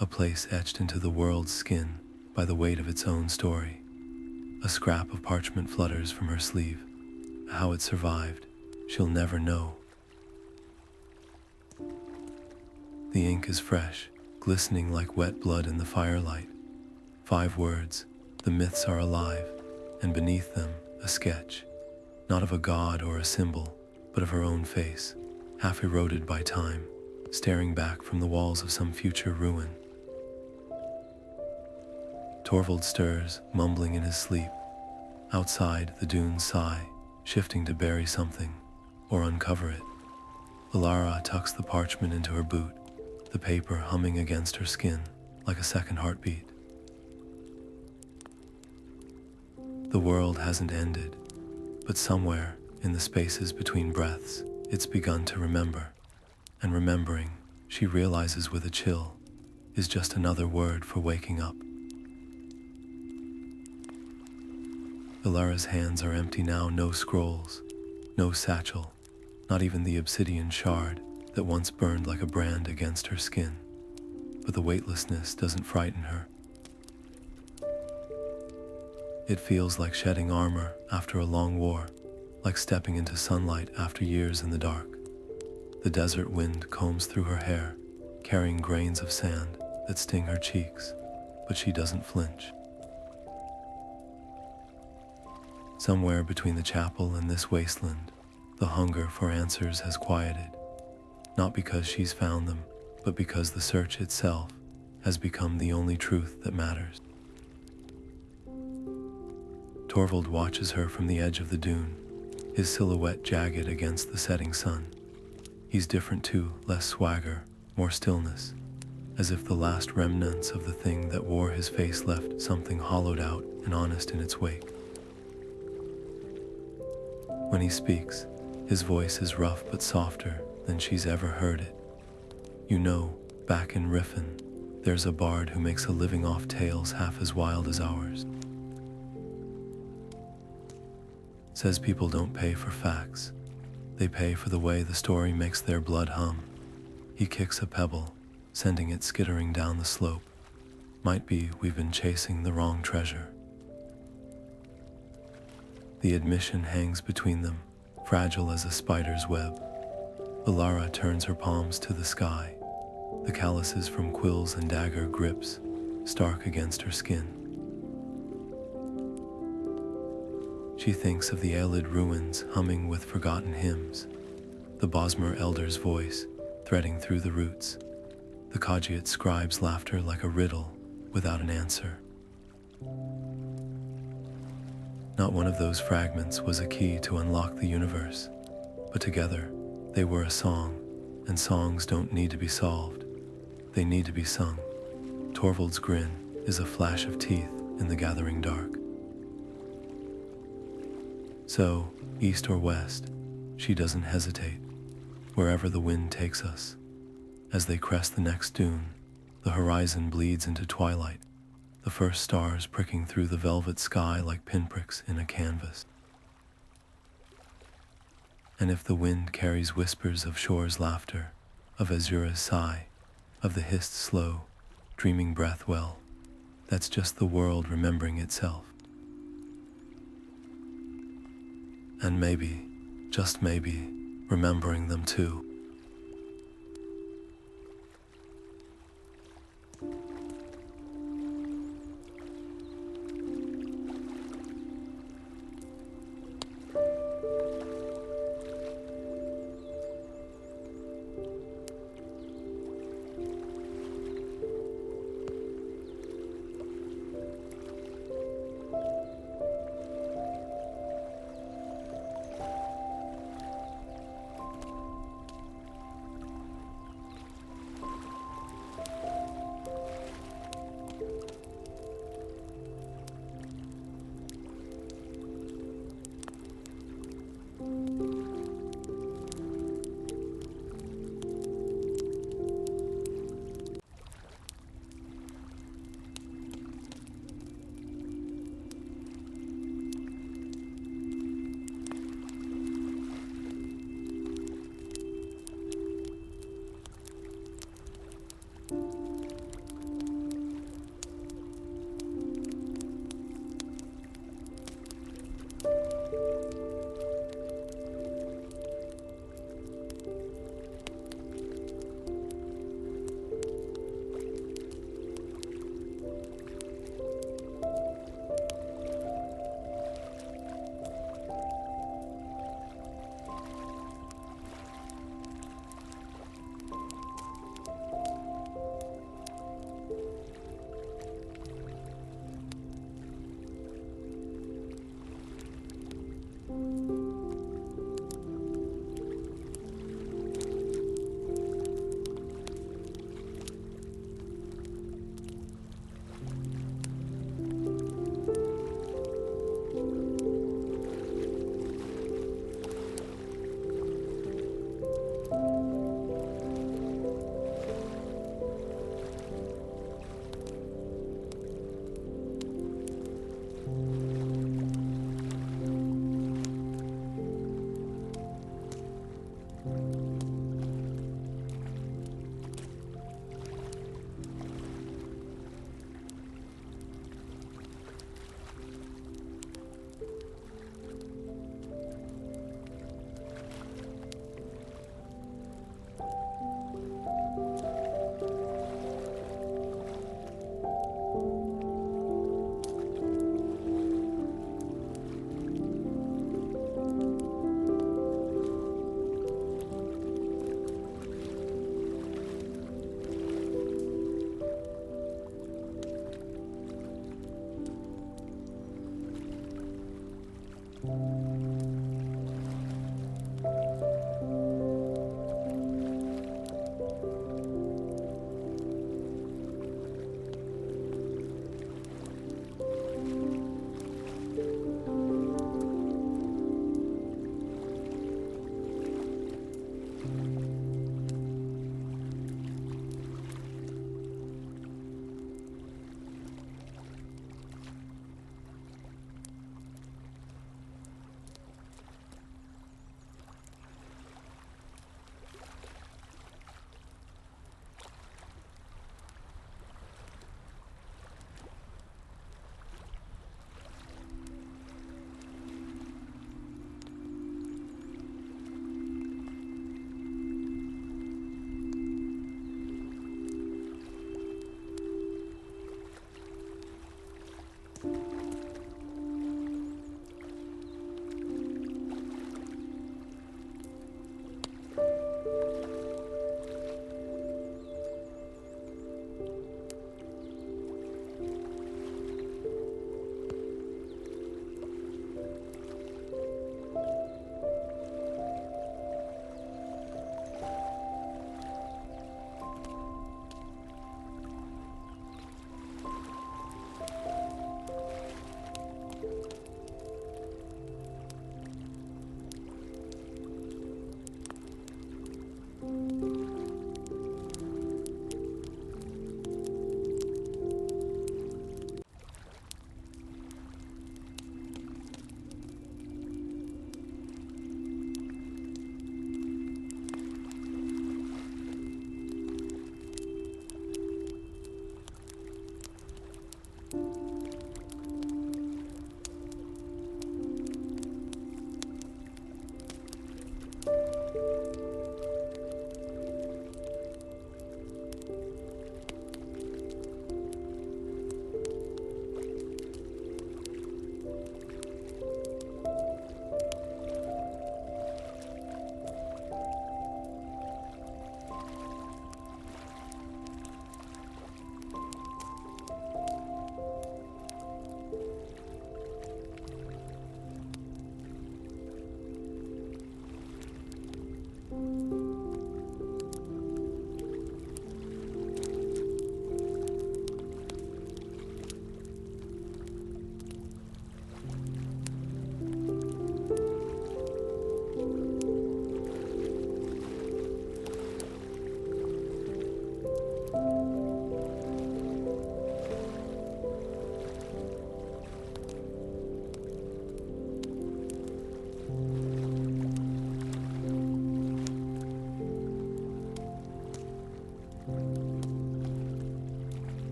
Speaker 1: a place etched into the world's skin by the weight of its own story. A scrap of parchment flutters from her sleeve. How it survived, she'll never know. The ink is fresh, glistening like wet blood in the firelight. 5 words, the myths are alive, and beneath them, a sketch, not of a god or a symbol, but of her own face, half eroded by time, staring back from the walls of some future ruin. Torvald stirs, mumbling in his sleep. Outside, the dunes sigh, shifting to bury something, or uncover it. Elara tucks the parchment into her boot, the paper humming against her skin like a second heartbeat. The world hasn't ended, but somewhere in the spaces between breaths, it's begun to remember. And remembering, she realizes with a chill, is just another word for waking up. Elara's hands are empty now, no scrolls, no satchel, not even the obsidian shard that once burned like a brand against her skin. But the weightlessness doesn't frighten her. It feels like shedding armor after a long war, like stepping into sunlight after years in the dark. The desert wind combs through her hair, carrying grains of sand that sting her cheeks, but she doesn't flinch. Somewhere between the chapel and this wasteland, the hunger for answers has quieted, not because she's found them, but because the search itself has become the only truth that matters. Torvald watches her from the edge of the dune, his silhouette jagged against the setting sun. He's different too, less swagger, more stillness, as if the last remnants of the thing that wore his face left something hollowed out and honest in its wake. When he speaks, his voice is rough but softer than she's ever heard it. You know, back in Riffin, there's a bard who makes a living off tales half as wild as ours. Says people don't pay for facts. They pay for the way the story makes their blood hum. He kicks a pebble, sending it skittering down the slope. Might be we've been chasing the wrong treasure. The admission hangs between them, fragile as a spider's web. Elara turns her palms to the sky, the calluses from quills and dagger grips, stark against her skin. She thinks of the Aelid ruins humming with forgotten hymns, the Bosmer elder's voice threading through the roots, the Khajiit scribe's laughter like a riddle without an answer. Not one of those fragments was a key to unlock the universe, but together they were a song, and songs don't need to be solved. They need to be sung. Torvald's grin is a flash of teeth in the gathering dark. So, east or west, she doesn't hesitate, wherever the wind takes us. As they crest the next dune, the horizon bleeds into twilight, the first stars pricking through the velvet sky like pinpricks in a canvas. And if the wind carries whispers of Shor's laughter, of Azura's sigh, of the hissed slow, dreaming breath, well, that's just the world remembering itself. And maybe, just maybe, remembering them too.